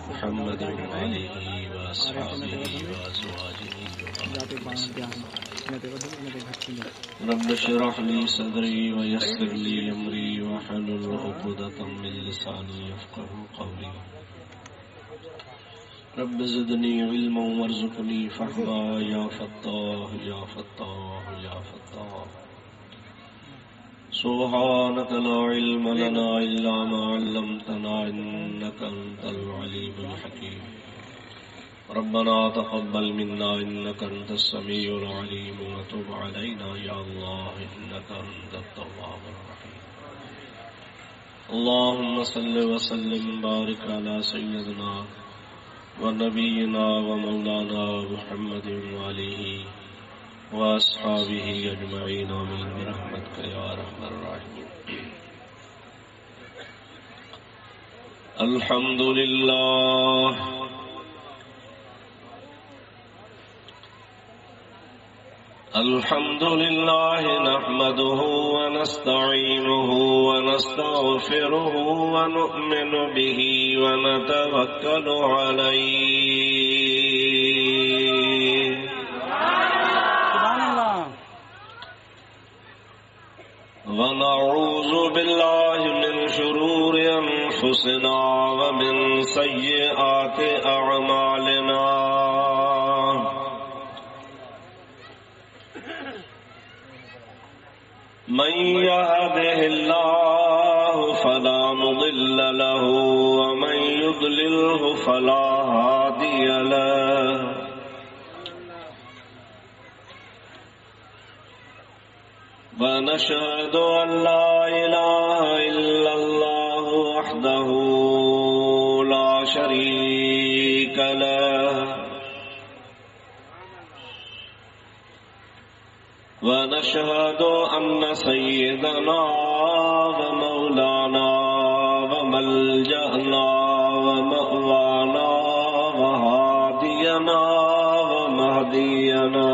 محمد وآله وأصحابه وأزواجه رب اشرح لي صدري ويسر لي أمري واحلل عقدة من لساني يفقهوا قولي رب زدني علما وارزقني فهما يا فتاح يا فتاح يا فتاح سبحانك لا علم لنا إلا ما علمتنا إنك أنت العليم الحكيم ربنا تقبل منا إنك أنت السميع العليم وتب علينا يا الله إنك أنت التواب الرحيم اللهم صل وسلم وبارك على سيدنا ونبينا ومولانا محمد وآله وأصحابه أجمعين آمين برحمتك يا أرحم الراحمين الحمد لله الحمد لله نحمده ونستعينه ونستغفره ونؤمن به ونتوكل عليه ونعوذ بالله من شرور أنفسنا ومن سيئات أعمالنا من يهده الله فلا مضل له ومن يضلله فلا هادي له ونشهد أن لا إله إلا الله وحده لا شريك له ونشهد أن سيدنا ومولانا وملجأنا ومأوانا وهادينا ومهدينا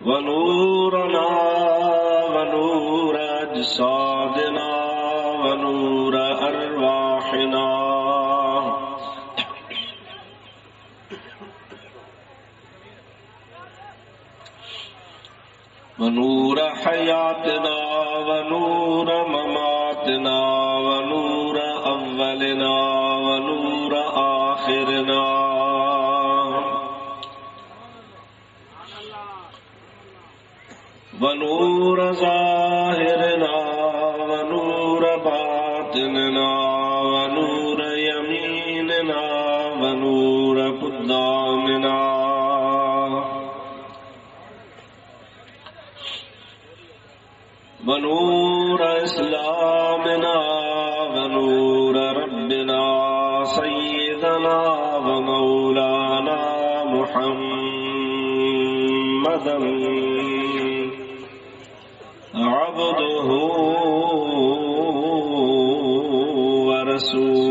ونورنا ونور أجسادنا ونور أرواحنا ونور حياتنا ونور مماتنا ونور أولنا ونور آخرنا ونور ظاهرنا ونور باطننا ونور يميننا ونور قدامنا ونور إسلامنا ونور ربنا سيدنا ومولانا محمدا عبده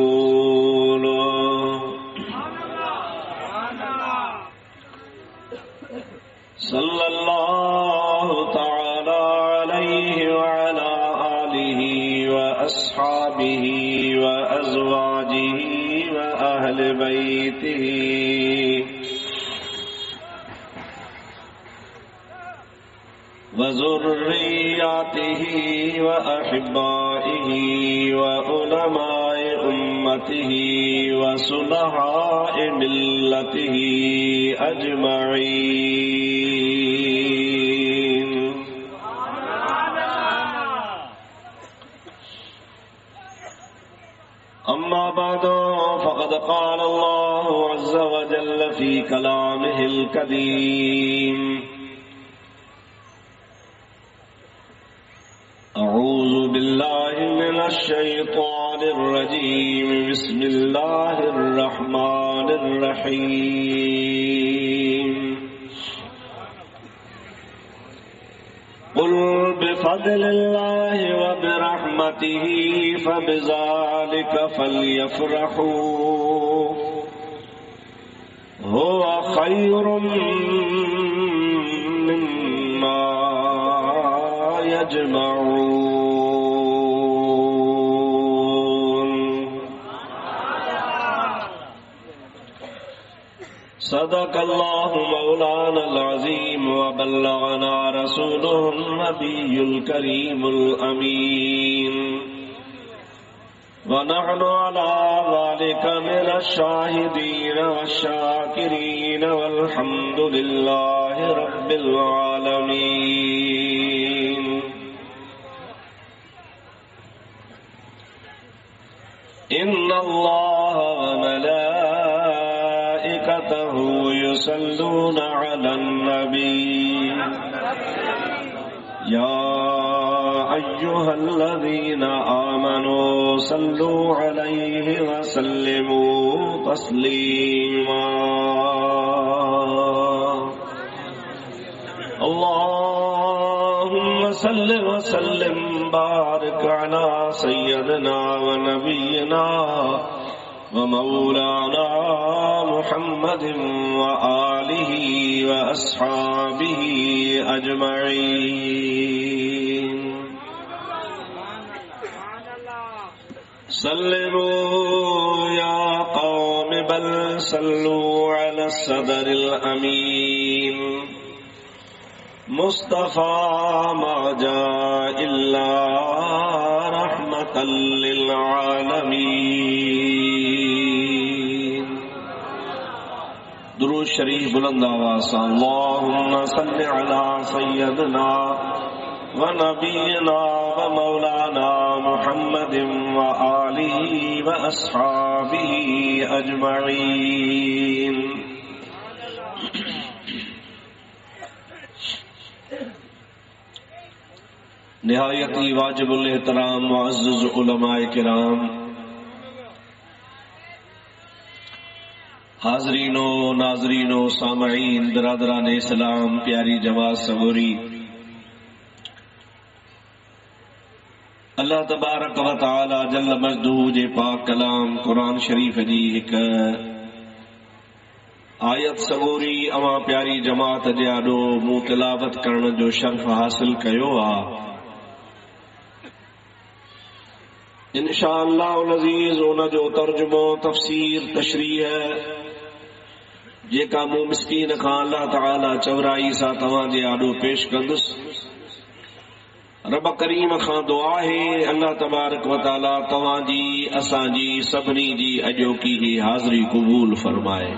ورسوله صلى الله تعالى عليه وعلى آله وأصحابه وأزواجه وأهل بيته وذرياته وأحبائه وعلماء أمته وصلحاء ملته أجمعين أما بعد فقد قال الله عز وجل في كلامه الكريم أعوذ بالله من الشيطان الرجيم بسم الله الرحمن الرحيم قل بفضل الله وبرحمته فبذلك فليفرحوا هو خير مما يجمعون. صدق الله مولانا العظيم وبلغنا رسوله النبي الكريم الأمين ونحن على ذلك من الشاهدين والشاكرين والحمد لله رب العالمين. إن الله وملائكته يصلون على النبي يا أيها الذين آمنوا صلوا عليه وسلموا تسليما. اللهم صل وسلم بارك على سيدنا ونبينا ومولانا محمد وآله وأصحابه أجمعين. سلموا يا قوم بل صلوا على الصدر الأمين مصطفى ما جاء إلا رحمة للعالمين. درود شریف بلند آواز سے اللهم صل على سيدنا ونبينا ومولانا محمد وآله وأصحابه أجمعين. نہایت ہی واجب الاحترام معزز علماء کرام، حاضرین و ناظرین و سامعین، برادران اسلام، پیاری جماعت صبوری، اللہ تبارک و تعالی جل مجدہ جے پاک کلام قرآن شریف جی ایک آیت صبوری اواں پیاری جماعت جے آڈو موں تلاوت کرن جو شرف حاصل کیو آ. انشاءاللہ العزیز ان جو ترجمو تفسیر تشریح ہے جیکا موں مسکین کھان اللہ تعالی چورائی سا تواں جے آڈو پیش کندس. رب کریم خان دعا ہے اللہ تبارک و تعالی تواں جی اساں جی سبنی جی اجو کی ہی حاضری قبول فرمائے.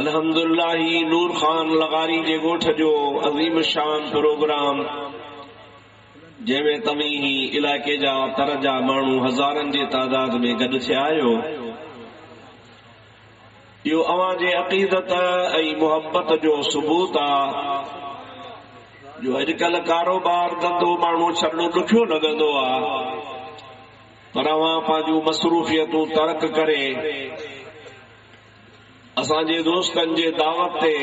الحمدللہ نور خان لغاری جے گوٹھ جو عظیم شان پروگرام جے میں تمی ہی علاقے جا ترجا مانو ہزارن جے تعداد میں گڈ تھے آیو. یہ اواں جے عقیدت ای محبت جو ثبوت آ جو اجکل کاروبار دندو مانو چھڈو ڈکھیو لگندو آ پر اواں پانجو مصروفیتوں ترک کرے اساں جے دوستن جے دعوت تے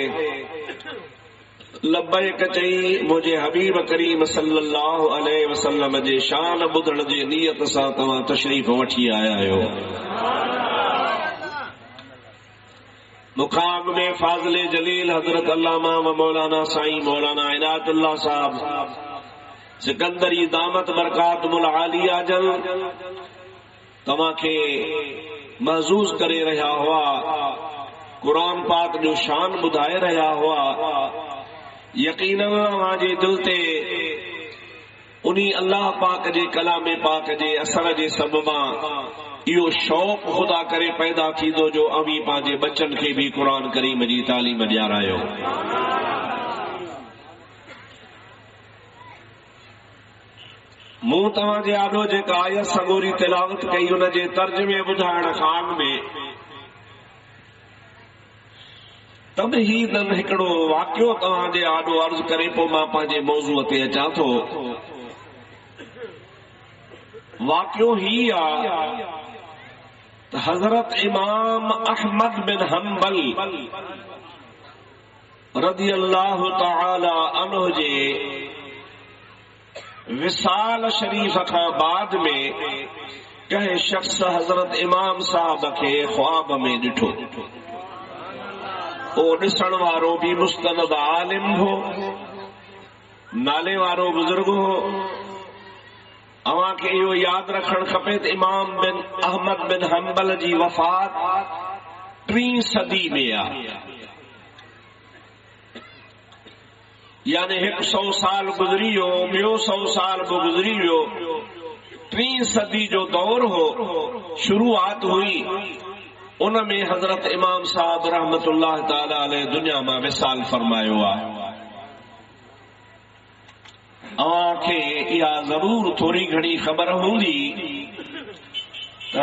لبیک چئی مجھے حبیب کریم صلی اللہ علیہ وسلم جے شان بدھن جے نیت سان تواں تشریف وٹھی آیا ہو. مقام میں فاضل جلیل حضرت علامہ و مولانا سائیں مولانا عنایت اللہ صاحب سکندری دامت برکات العالیہ جل تواں کے محظوظ کرے رہا ہوا، قرآن پاک جو شان بدھائے رہا ہوا. یقیناً وہاں جے دل تے انہی اللہ پاک جے کلام پاک جے اثر جے سبباں یہ شوق خدا کرے پیدا تھی دو جو امی پانجے بچن کے بھی قرآن کریم جی تعلیم ڈیاراयो. موں تواں جے آڈو جے آیت سگوری تلاوت کئی ان جے ترجمے ٻدھائڻ خان میں تب ہی دن ہکڑو واقعو تواں جے آڈو عرض کرے پو ماں پانجے موضوع تے اچاں تھو. واقعو ہی آ حضرت امام احمد بن حنبل رضی اللہ تعالی عنہ جے وصال شریف کا بعد میں کہیں شخص حضرت امام صاحب کے خواب میں ڈٹھو. ओ ॾिसण वारो भी मुस्तनद आलिम हो, नाले वारो बुजुर्ग हो। अवां खे इहो यादि रखणु खपे त इमाम बिन अहमद बिन हंबल जी वफ़ात 3 सदी में आहे, यानी 100 साल गुज़री वियो, ॿियो 100 साल बि गुज़री वियो, 3 सदी जो दौर हो। शुरूआत हुई उन में हज़रत इमाम साहब रहमतुल्लाह ताला अलैह दुनिया मां विसाल फरमायो आहे। अवां खे इहा ज़रूर थोरी घणी ख़बर हूंदी त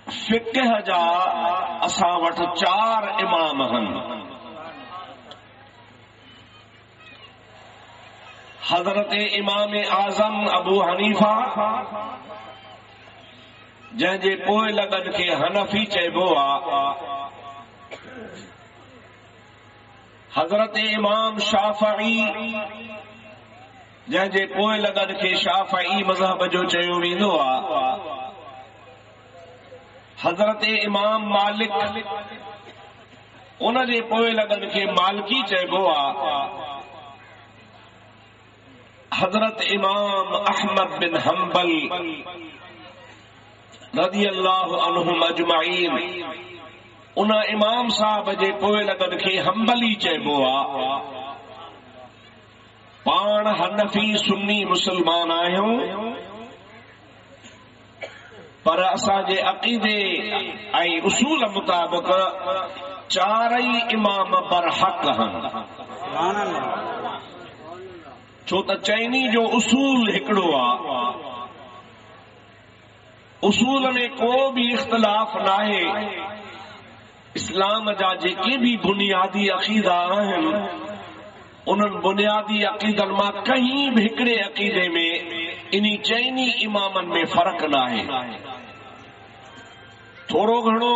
फ़िक़्ह जा असां वटि 4 इमाम आहिनि। हज़रत इमाम आज़म अबू हनीफ़ा, जंहिंजे पोइ लॻनि खे हनफ़ी चइबो आहे। हज़रत इमाम शाफ़ई, जंहिंजे पोइ लॻनि खे शाफ़ई मज़हब जो चयो वेंदो आहे। हज़रत इमाम मालिक, उन जे पोइ लॻनि खे मालिकी चइबो आहे। हज़रत इमाम अहमद बिन हंबल रज़ी अल्लाह अन्हुम अजमाइन, उन इमाम साहब जे पोइ लॻनि खे हंबली चइबो आहे। पाण हनफी सुन्नी मुसलमान आहियूं, पर असांजे अक़ीदे ऐं उसूल मुताबिक़ 4 इमाम बरहक़ आहिनि। छो त चइनी जो उसूल हिकिड़ो आहे, उसूल में को भी इख्तिलाफ नाहे। इस्लाम जा जेके भी बुनियादी अक़ीदा आहिनि, उन्हनि बुनियादी अक़ीदनि मां कहीं भी हिकिड़े अक़ीदे में इन्ही चइनी इमामनि में फ़र्क़ नाहे। थोरो घणो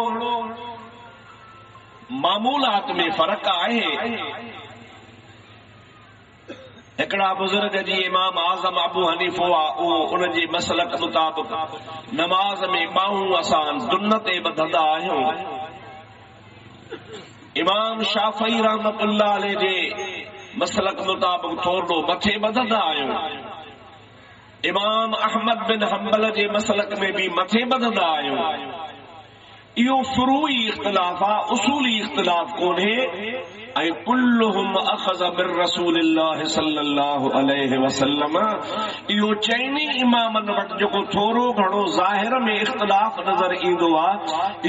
मामूलात में फ़र्क़ आहे। हिकिड़ा बुजुर्ग जी इमाम आज़म अबू हनीफ़ो आहे, उहो उन जी मसलक मुताबिक़ नमाज़ में ॿाहूं असां दुन ते ॿधंदा आहियूं। इमाम शाफ़ई रहमतुल्लाह अलैह जे मसलक मुताबिक़ थोरो मथे ॿधंदा आहियूं। इमाम अहमद बिन हंबल जे मसलक में भी मथे ॿधंदा आहियूं। इहो फुरूई इख्तिलाफ़ आहे, उसूली इख्तिलाफ़ कोन्हे। ऐं कुल्लुहुम अख़ज़ मिन रसूलिल्लाह सल्लल्लाहु अलैहि वसल्लम, इहो चइनी इमामनि वटि जेको थोरो घणो ज़ाहिर में इख्तिलाफ़ नज़र ईंदो आहे,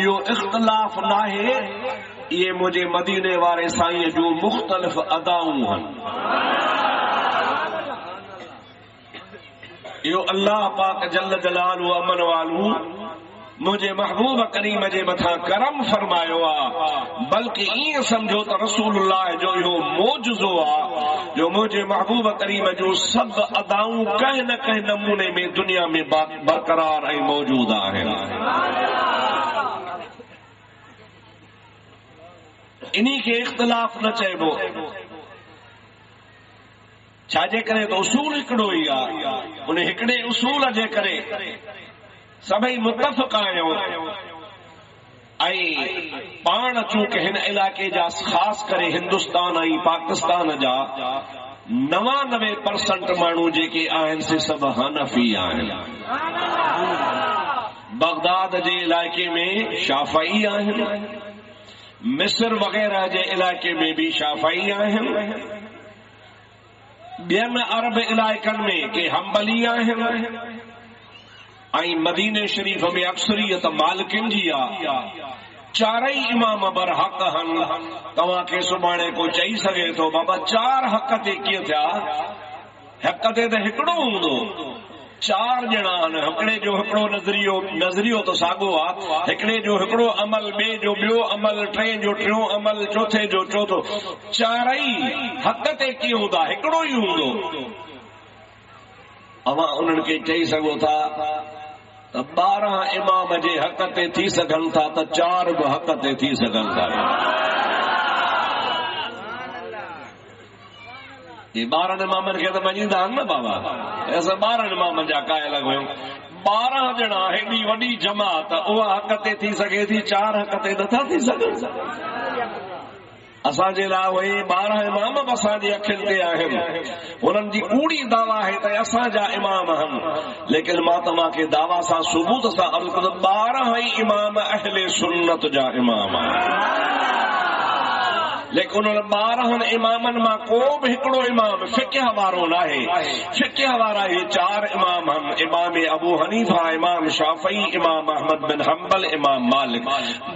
इहो इख्तिलाफ़ नाहे। इहे मुंहिंजे मदीने वारे साईं जूं मुख़्तलिफ़ अदाऊं आहिनि। इहो अल्लाह पाक जल्ल जलालहू अमन वालू मुझे महबूब करीम जे मथां करम फरमायो आहे। बल्कि ईअं समझो त रसूलुल्लाह जो इहो मोजज़ो आहे जो मुझे महबूब करीम जो सभु अदाऊं कंहिं न कंहिं नमूने में दुनिया में बरकरार ऐं मौजूद आहिनि। इन्ही खे इख्तिलाफ़ न चइबो। छाजे करे त उसूल हिकिड़ो ई आहे। उन हिकिड़े उसूल जे करे सभई मुतफ़िक़ आहियूं। ऐं पाण चूंकि हिन इलाइक़े जा ख़ासि करे हिंदुस्तान ऐं पाकिस्तान जा 99% माण्हू जेके आहिनि से सभु हनफी आहिनि। बगदाद जे इलाइक़े में शाफ़ई आहिनि, मिस्र वग़ैरह जे इलाइक़े में भी शाफ़ई आहिनि, ॿियनि अरब इलाइक़नि में के हंबली आहिनि, ऐं मदीने शरीफ में अक्सरियत मालिकिन जी आहे। 4 इमाम बरहक़ आहिनि। तव्हांखे सुभाणे को चई सघे थो बाबा 4 हक़ ते कीअं थिया? हक़ ते त हिकिड़ो हूंदो, 4 ॼणा आहिनि। हिकिड़े जो हिकिड़ो नज़रियो त साॻियो आहे, हिकिड़े जो हिकिड़ो अमल, ॿिए जो ॿियो अमल, टे जो टियों अमल, चौथे जो चौथो। 4 हक़ ते कीअं हूंदा? हिकिड़ो ई हूंदो। अवां उन्हनि खे चई सघो था त 12 इमाम जे हक़ ते थी सघनि था त 4 बि हक़ ते थी सघनि था। ये 12 इमामनि खे त मञींदा आहिनि न बाबा। असां 12 इमामनि जा क़ाइल आहियूं। 12 ॼणा हेॾी वॾी जमात उहा हक़ ते थी सघे थी, 4 हक़ ते नथा थी सघनि। असांजे लाइ उहे 12 इमाम बि असांजे अखियुनि ते आहिनि, उन्हनि जी कूड़ी दावा आहे त असांजा इमाम आहिनि, लेकिन मां तव्हांखे दावा सां सबूत सां अर्ज़ु कंदो 12 ई इमाम अहले सुन्नत जा इमाम आहिनि। लेकिन उन 12 इमामनि मां को बि हिकिड़ो इमाम फिक़ह वारो न आहे। फिक़ह वारा ये 4 इमाम आहिनि, इमाम अबू हनीफा, इमाम शाफ़ी, इमाम अहमद बिन हम्बल, इमाम मालिक।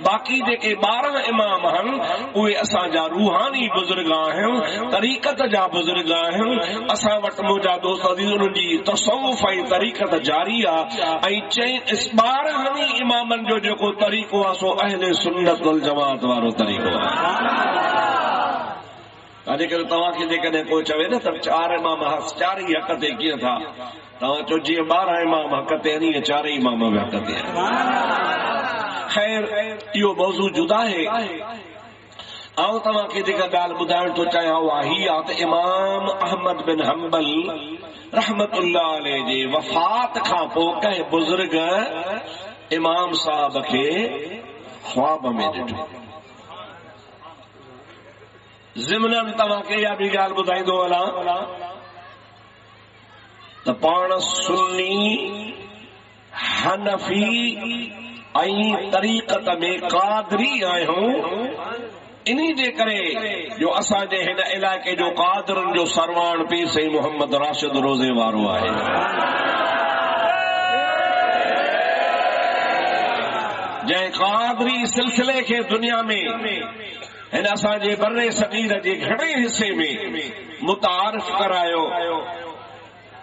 बाक़ी जेके 12 इमाम आहिनि उहे असांजा रूहानी बुज़ुर्ग आहिनि, तरीक़त जा बुज़ुर्ग आहिनि। असां वटि मुंहिंजा दोस्त अज़ीज़ उन्हनि जी तसव्वुफ़ ऐं तरीक़त जारी आहे। ऐं 12 इमामनि जो जेको तरीक़ो आहे सो अहले सुन्नत वल जमात वारो तरीक़ो आहे। अॼुकल्ह तव्हांखे जेकॾहिं कोई चवे न त 4 इमाम 4 ई हक़ ते कीअं था, तव्हां चओ जीअं 12 इमाम हक़ ते आहिनि, 4 इमाम बि हक़ ते आहिनि। ख़ैर इहो मौज़ू जुदा आहे। आउं तव्हांखे जेका ॻाल्हि ॿुधाइण थो चाहियां उहा ही आहे त इमाम अहमद बिन हम्बल रहमतुल्लाह अलैह जे वफ़ात खां पोइ कंहिं बुज़ुर्ग इमाम साहब खे ख्वाब में ॾिठो। ज़िमनन तव्हांखे इहा बि ॻाल्हि ॿुधाईंदो हलां त पाण सुन्नी हनफी ऐं तरीक़त में क़ादरी आहियूं। इन्ही जे करे जो असांजे हिन इलाइक़े जो क़ादरनि जो सरवाण पीर साईं मोहम्मद राशिद रोज़े वारो आहे। जंहिं क़ादरी सिलसिले खे दुनिया में हिन असांजे बर्रे सग़ीर जे घणे हिस्से में मुतारिफ़ करायो,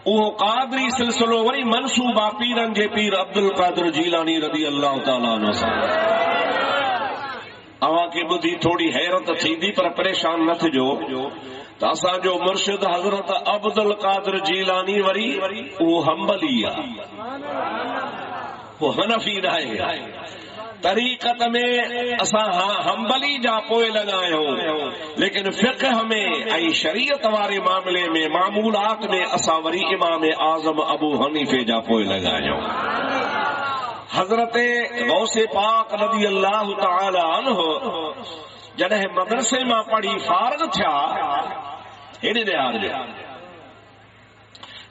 उहो क़ादरी सिलसिलो वरी मनसूबा पीरनि जे पीर अब्दुल क़ादिर जीलानी रज़ी अल्लाह ताला अन्हु सां। अव्हांखे ॿुधी थोड़ी हैरत थींदी, पर परेशान न थिजो त असांजो मुर्शिद हज़रत अब्दुल क़ादिर जीलानी वरी उहो हम्बली आहे, उहो हनफी न आहे। तरीक़त में असां हम्बली जा पोइ लॻा आहियूं, लेकिन फ़िक़ह में ऐं शरीयत वारे मामले में मामूलात में असां वरी इमाम आज़म अबू हनीफे जा पोइ लॻा आहियूं। हज़रत गौसे पाक रज़ी अल्लाह ताला अन्हु जॾहिं मदरसे मां पढ़ी फारग थिया, हेॾे ॾियार जो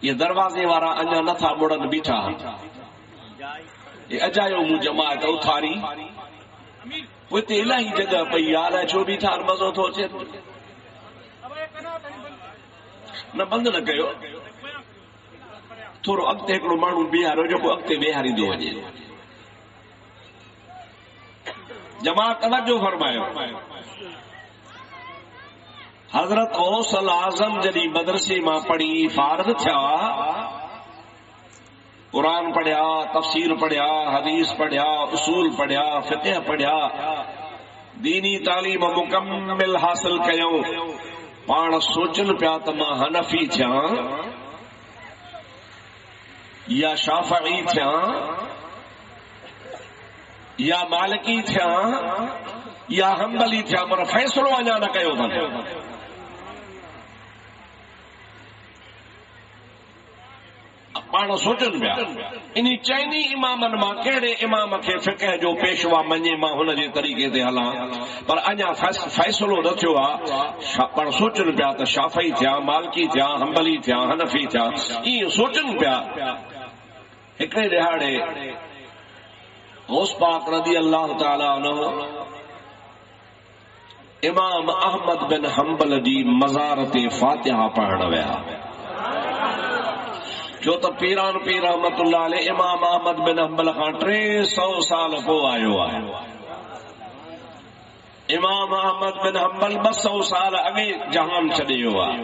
ये दरवाज़े वारा अञा नथा मुड़नि बीठा, अजायो मूं जमात उथारी, पोइ हिते इलाही जॻह पई आहे, छो बीठा मज़ो थो अचे। न बंदि न कयो, थोरो अॻिते हिकिड़ो माण्हू बीहारियो जेको अॻिते वेहारींदो वञे। जमात तवज्जो फरमायो। हज़रत गौसल आज़म जॾहिं मदरसे मां पढ़ी फारग थिया, कुरान पढ़िया, तफसीर पढ़िया, हदीस पढ़िया, उसूल पढ़िया, फ़िक़ह पढ़िया, दीनी तालीम मुकम्मिल हासिल कयूं, पाण सोचनि पिया त मां हनफी थियां या शाफ़ई थियां या मालिकी थियां या हम्बली थियां, पर फ़ैसिलो अञा न कयो अथनि। पाण सोचनि पिया इन चइनी इमामनि मां कहिड़े इमाम खे फ़िक़ह जो पेशवा मञे, मां हुन जे तरीक़े ते हलां, पर अञा फ़ैसिलो न थियो आहे। पाण सोचनि पिया त शाफ़ई थिया, मालिकी थिया, हम्बली थिया, हनफी थिया, ईअं सोचनि पिया। हिकिड़े ॾिहाड़े गौस पाक रज़ी अल्लाह ताला अन्हु इमाम अहमद बिन हम्बल जी मज़ार ते फ़ातिहा पढ़ण विया, जो त पीरान पीर रहमतुल्लाह अलैह इमाम अहमद बिन हम्बल खां 300 साल पोइ आयो आहे। इमाम अहमद बिन हम्बल 200 साल अॻे जहान छॾे वियो आहे,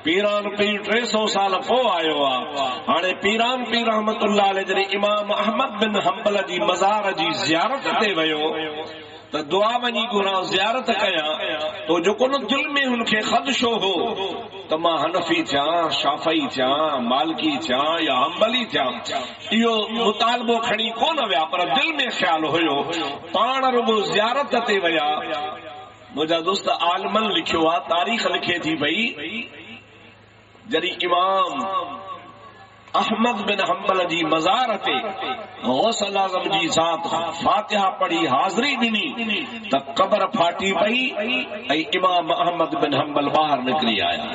पीरान पीर 300 साल पोइ आयो आहे। हाणे पीरान पीर रहमतुल्लाह अलैह जॾहिं इमाम अहमद बिन हम्बल जी मज़ार जी ज़ियारत ते वियो त दुआ वञी घुरां, ज़ियारत कयां, तो जेको न दिल में हुनखे ख़दशो हो त मां हनफी थियां, शाफ़ई थियां, मालिकी थियां या हम्बली थियां, इहो मुतालबो खणी कोन विया, पर दिल में ख़्याल हुयो। पाण रुगो ज़ियारत ते विया। मुंहिंजा दोस्त आलमन लिखियो आहे, तारीख़ लिखे थी भई जॾहिं इमाम अहमद बिन हंबल जी मज़ार ते गौसल आज़म जी साथ फातिहा पढ़ी हाज़री ॾिनी त क़ब्र फाटी पई ऐं इमाम अहमद बिन हंबल ॿाहिरि निकिरी आया।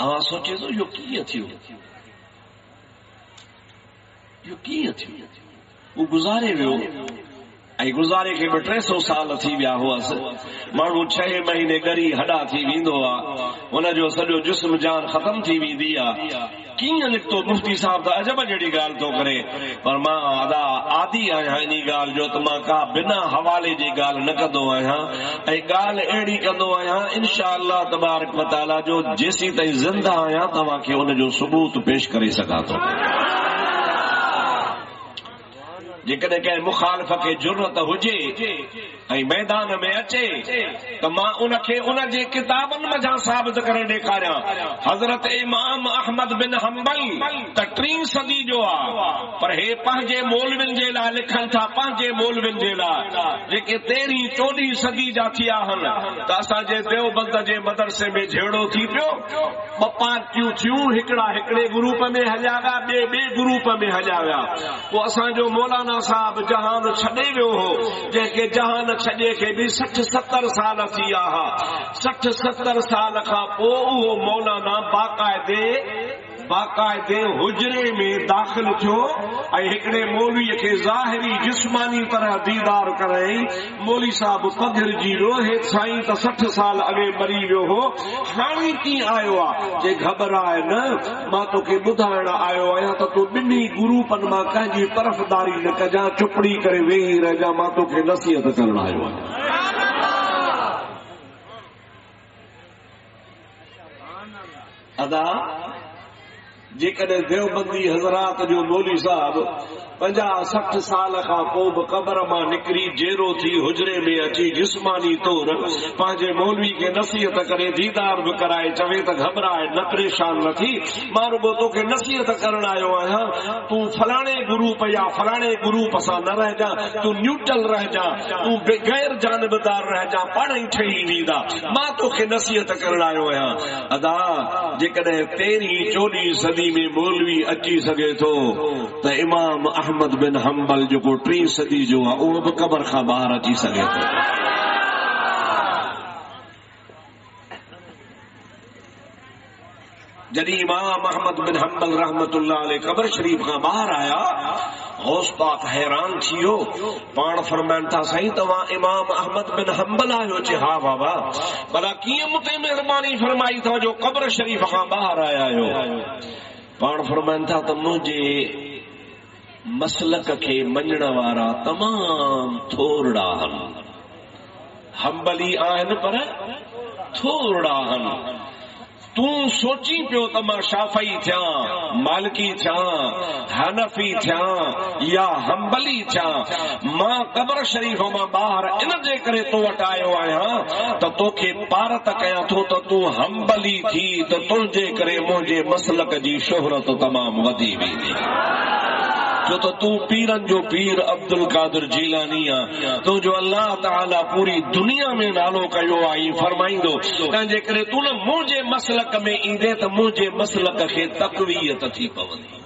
अवां सोचे थो इहो कीअं थियो, इहो कीअं थियो? वो गुज़ारे वियो ऐं गुज़ारे खे 200 साल थी विया हुअसि। माण्हू 6 महीने ॻरी हॾा थी वेंदो आहे, हुनजो सॼो जिस्म जान ख़तम थी वेंदी आहे। कीअं निकितो? मुफ्ती साहब त अजब जहिड़ी ॻाल्हि थो करे, पर मां आदी आहियां इन ॻाल्हि जो त मां का बिना हवाले जी ॻाल्हि न कंदो आहियां ऐं ॻाल्हि अहिड़ी कंदो आहियां इंशा अल्लाह तबारक व तआला जो जेसीं ताईं ज़िंदा आहियां तव्हांखे हुनजो सबूत पेश करे सघां थो। जेकॾहिं कंहिं मुखालिफ़ खे जुर्रत हुजे ऐं मैदान में अचे त मां उनखे उनजे किताबनि मथां साबित करे ॾेखारियां। हज़रत इमाम अहमद बिन हंबल त 3 सदी जो आहे, पर हे पंहिंजे मौलवियुनि जे लाइ लिखनि था, पंहिंजे मौलवियुनि जे लाइ जेके 13 14 सदी जा थी आहिनि। त असांजे देवबंद जे मदरसे में झेड़ो थी पियो, 2 पार्टियूं थियूं, हिकिड़ा हिकिड़े ग्रुप में हलिया विया, ॿिए ग्रुप में हलिया विया। पोइ असांजो मौलाना साहब जहान छॾे वियो हो, जंहिंखे जहान छॾे खे बि 60-70 साल थी विया हुआ। 60-70 साल खां पोइ उहो मौलाना बाक़ाइदे हुजरे में दाख़िल थियो ऐं हिकिड़े मौलवीअ खे ज़ाहिरी जिस्मानी तरह दीदार कराई। मौली साहब पघिरजी वियो, हे साईं त 60 साल अॻे मरी वियो हो, हाणे कीअं आयो आहे? जे घबराए न, मां तोखे ॿुधाइण आयो आहियां त तूं 2 ग्रुपनि मां कंहिंजी तरफ़दारी न कजां, चुपड़ी करे वेही रहिजां, मां तोखे नसीहत करण आयो आहियां। अदा जेकॾहिं देवबंदी हज़रात जो मौली साहब 50-60 साल खां पोइ बि क़ब्र मां निकिरी जेरो थी हुजरे में अची जिस्मानी तौर पंहिंजे मौलवी खे नसीहत करे दीदार बि कराए, चवे त घबराए न, परेशान न थी, मां रुगो तोखे नसीहत करण आयो आहियां, तूं फलाणे ग्रुप या फलाणे ग्रुप सां न रहिजां, तूं न्यूट्रल रहिजां, तूं गैर जानबदार रहिजां, पाण ई ठही वेंदा, मां तोखे नसीहत करण आयो आहियां। अदा जेकॾहिं 13-14 सदी में मौलवी अची सघे थो त इमाम अहमद बिन हंबल जेको 3 सदी जो आहे उहो बि क़ब्र खां ॿाहिरि अची सघे थो। जॾहिं इमाम अहमद बिन हंबल रहमतुल्लाह अलैह क़ब्र शरीफ खां ॿाहिरि आया, गौस पाक हैरान थी वियो। पाण फरमाइनि था, साईं तव्हां इमाम अहमद बिन हंबल आहियो? चए हा बाबा। भला कीअं मूंते महिरबानी फरमाई अथव जो क़ब्र शरीफ खां ॿाहिरि आया आहियो? पाण फरमाइनि था त मुंहिंजे मसलक खे मञण वारा तमाम थोड़ा आहिनि, हंबली आहिनि पर थोड़ा आहिनि। तूं सोची पियो त मां शाफ़ी थियां, मालिकी थियां, हनफी थियां या हंबली थियां, मां क़ब्र शरीफ मां ॿाहिरि इन जे करे तो वटि आयो आहियां त तोखे पारत कयां थो त तूं हंबली थी त तुंहिंजे करे मुंहिंजे मसलक जी शोहरत तमामु वधी वेंदी, जो त तूं पीरन जो पीर अब्दुल कादिर जीलानी आहे, तुंहिंजो अल्लाह ताला पूरी दुनिया में नालो कयो आहे। फरमाईंदो तंहिंजे करे तूं न मुंहिंजे मसलक में ईंदे त मुंहिंजे मसलक खे तक़वीयत थी पवंदी।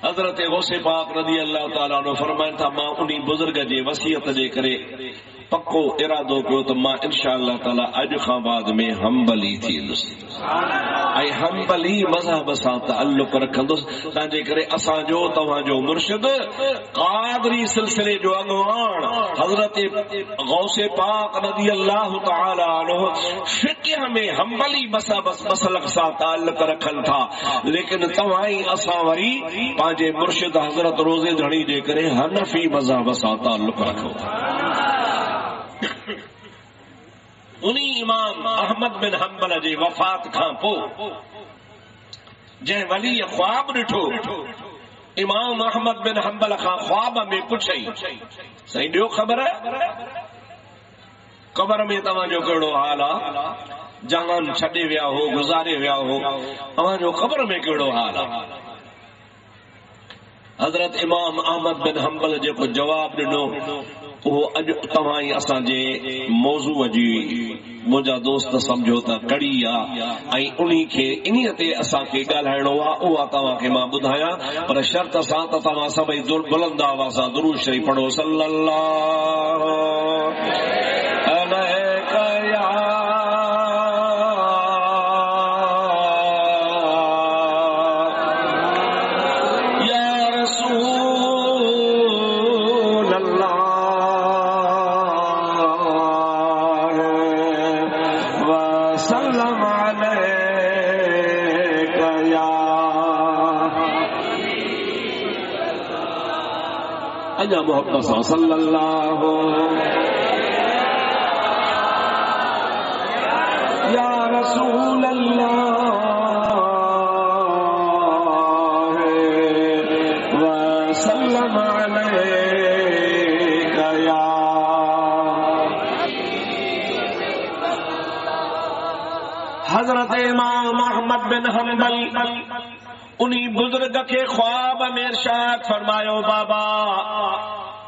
हज़रत गौसे पाक रज़ी अल्लाह ताला अन्हु फरमाइनि था, मां उन्ही बुज़ुर्ग जे वसीयत जे करे पक्को इरादो कयो त मां इंशा अल्लाह ताला अॼु खां बाद में हंबली थींदुसि ऐं हंबली मज़हब सां ताल्लुक़ रखंदुसि। तंहिंजे करे असांजो तव्हांजो मुर्शिद क़ादरी सिलसिले जो अॻवान हज़रत गौसे पाक रज़ी अल्लाह ताला अन्हु फ़िक़्ह में हंबली मसलक सां ताल्लुक़ रखनि था, लेकिन तव्हां ई असां वरी पंहिंजे मुर्शिद हज़रत रोज़े धणी जे करे हनफी मज़हब सां ताल्लुक़ रखूं था। उन्ही इमाम अहमद बिन हंबल जे वफ़ात खां पोइ जंहिं वली ख्वाब ॾिठो, इमाम अहमद बिन हंबल खां ख्वाब में पुछई, साईं ॾियो ख़बर क़ब्र में तव्हांजो कहिड़ो हाल आहे? जहान छॾे विया हो, गुज़ारे विया हो, तव्हांजो क़ब्र में कहिड़ो हाल आहे? हज़रत इमाम अहमद बिन हंबल जेको जवाब ॾिनो, वो अज तवाई असांजे मौजूअ जी मुझा दोस्त समझो त कड़ी आ उन्हीं के इन्हीं ते असांखे ॻाल्हाइणो आहे उहा तव्हांखे मां ॿुधायां पर शर्त सां त तव्हां सभई बुलंद आवाज़ सां दुरूद शरीफ पढ़ो सल्लल्लाहु अलैहि या रसूल अल्लाह वसल्लम अलैका या अजा मोहब्बत सां सल्लल्लाहु या रसूल अल्लाह वसल्लम अलैका या हजरत इमाम अहमद बिन हंबल उन्हीं बुजुर्ग के ख्वाब में इरशाद फरमायो बाबा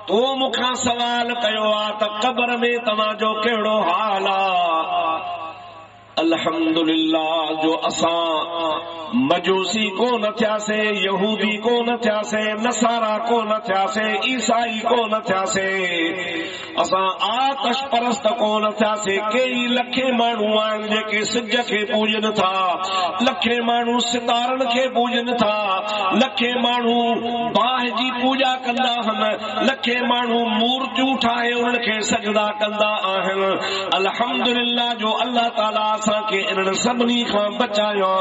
तू मुखा सवाल कयो आ त कब्र में तव्हांजो कहिड़ो हाल आ अल्हम्दुलिल्लाह जो असां मजूसी को न थियासे यहूदी को न थियासे नसारा को न थियासे ईसाई को न थियासे असां आतश परस्त को न थियासे कई लखे माण्हू आहिनि जेके सिज खे पूजन था लखे माण्हू सितारनि खे पूजन था लखे माण्हू बाह जी पूजा कंदा आहिनि लखे माण्हू मूर्तियूं ठाहे उन्हनि खे सजदा कंदा आहिनि अल्हम्दुलिल्लाह जो अल्लाह ताला असांखे इन्हनि सभिनी खां बचायो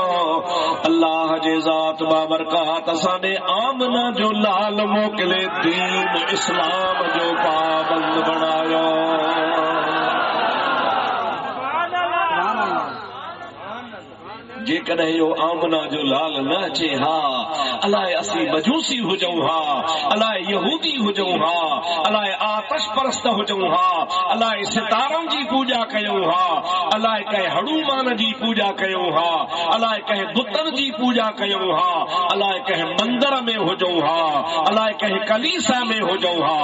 अल्लाह जे ज़ात बाबरकात असांजे आमना जो लाल मोकिले दीन इस्लाम जो पाबंद बनायो जेकॾहिं इहो आमना जो लाल न अचे हा अलाए असीं मजूसी हुजूं हा अलाए यहूदी हुजूं हा अलाए आतश परस्त हुजूं हा अलाए सितारनि जी पूजा कयूं हा अलाए कंहिं हनुमान जी पूजा कयूं हा अलाए कंहिं बुतनि जी पूजा कयूं हा अलाए कंहिं मंदर में हुजूं हा अलाए कंहिं कलीसा में हुजूं हा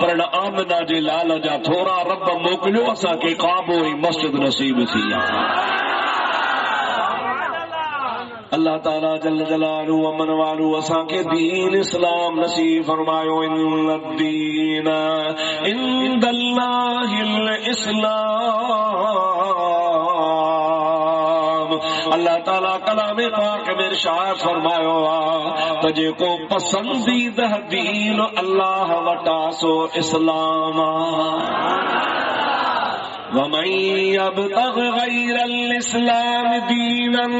पर न आमना जे लाल जा थोरा रब मोकिलियो असांखे काबो ऐं मस्जिद नसीब थी आहे अल्लाह ताला जल जलालु अमन वालू असांखे दीन इस्लाम नसीब फरमायो इन्नद्दीन इंदल्लाहिल इस्लाम अल्लाह ताला कलाम पाक में इरशाद फरमायो त जेको पसंदीदा दीन अल्लाह वटा सो इस्लाम वमन यब्तग़ गैरल इस्लाम दीनन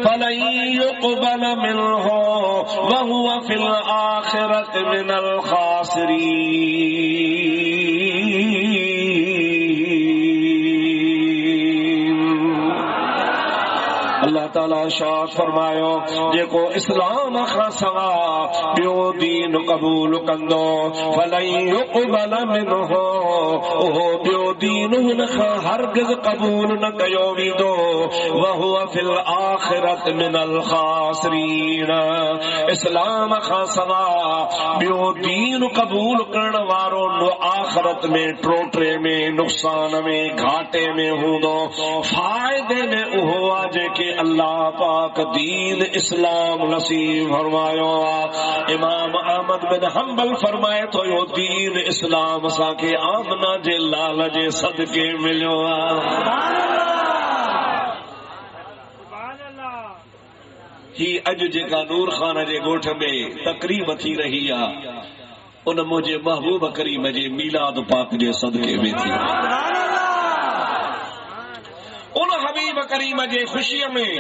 फलन युक़बल मिन्हु वहुव फिल आखिरति मिनल खासिरीन अल्लाह ताला इरशाद फरमायो जेको इस्लाम खां सवा ॿियो दीन क़बूल कंदो फलन युक़बल मिन्हु ओहो ॿियो दीन हुन खां हरगिज़ क़बूल न कयो वेंदो वहुव फिल आखिरत मिनल खासिरीन इस्लाम खां सवा ॿियो दीन क़बूल करण वारो आखिरत में टोटरे में नुक़सान में घाटे में हूंदो फ़ाइदे में उहो आहे जेके अल्लाह पाक दीन इस्लाम नसीब फरमायो आहे इमाम अहमद बिन हंबल फरमाए थो यो दीन इस्लाम असांखे आमना जे लाल जे सदके मिलियो आहे ही अॼु जेका नूर खान जे ॻोठ में तकरीब थी रही आहे उन मुंहिंजे महबूब करीम जे मीलाद पाक जे सदके में थी उन हबीब करीम जे ख़ुशीअ में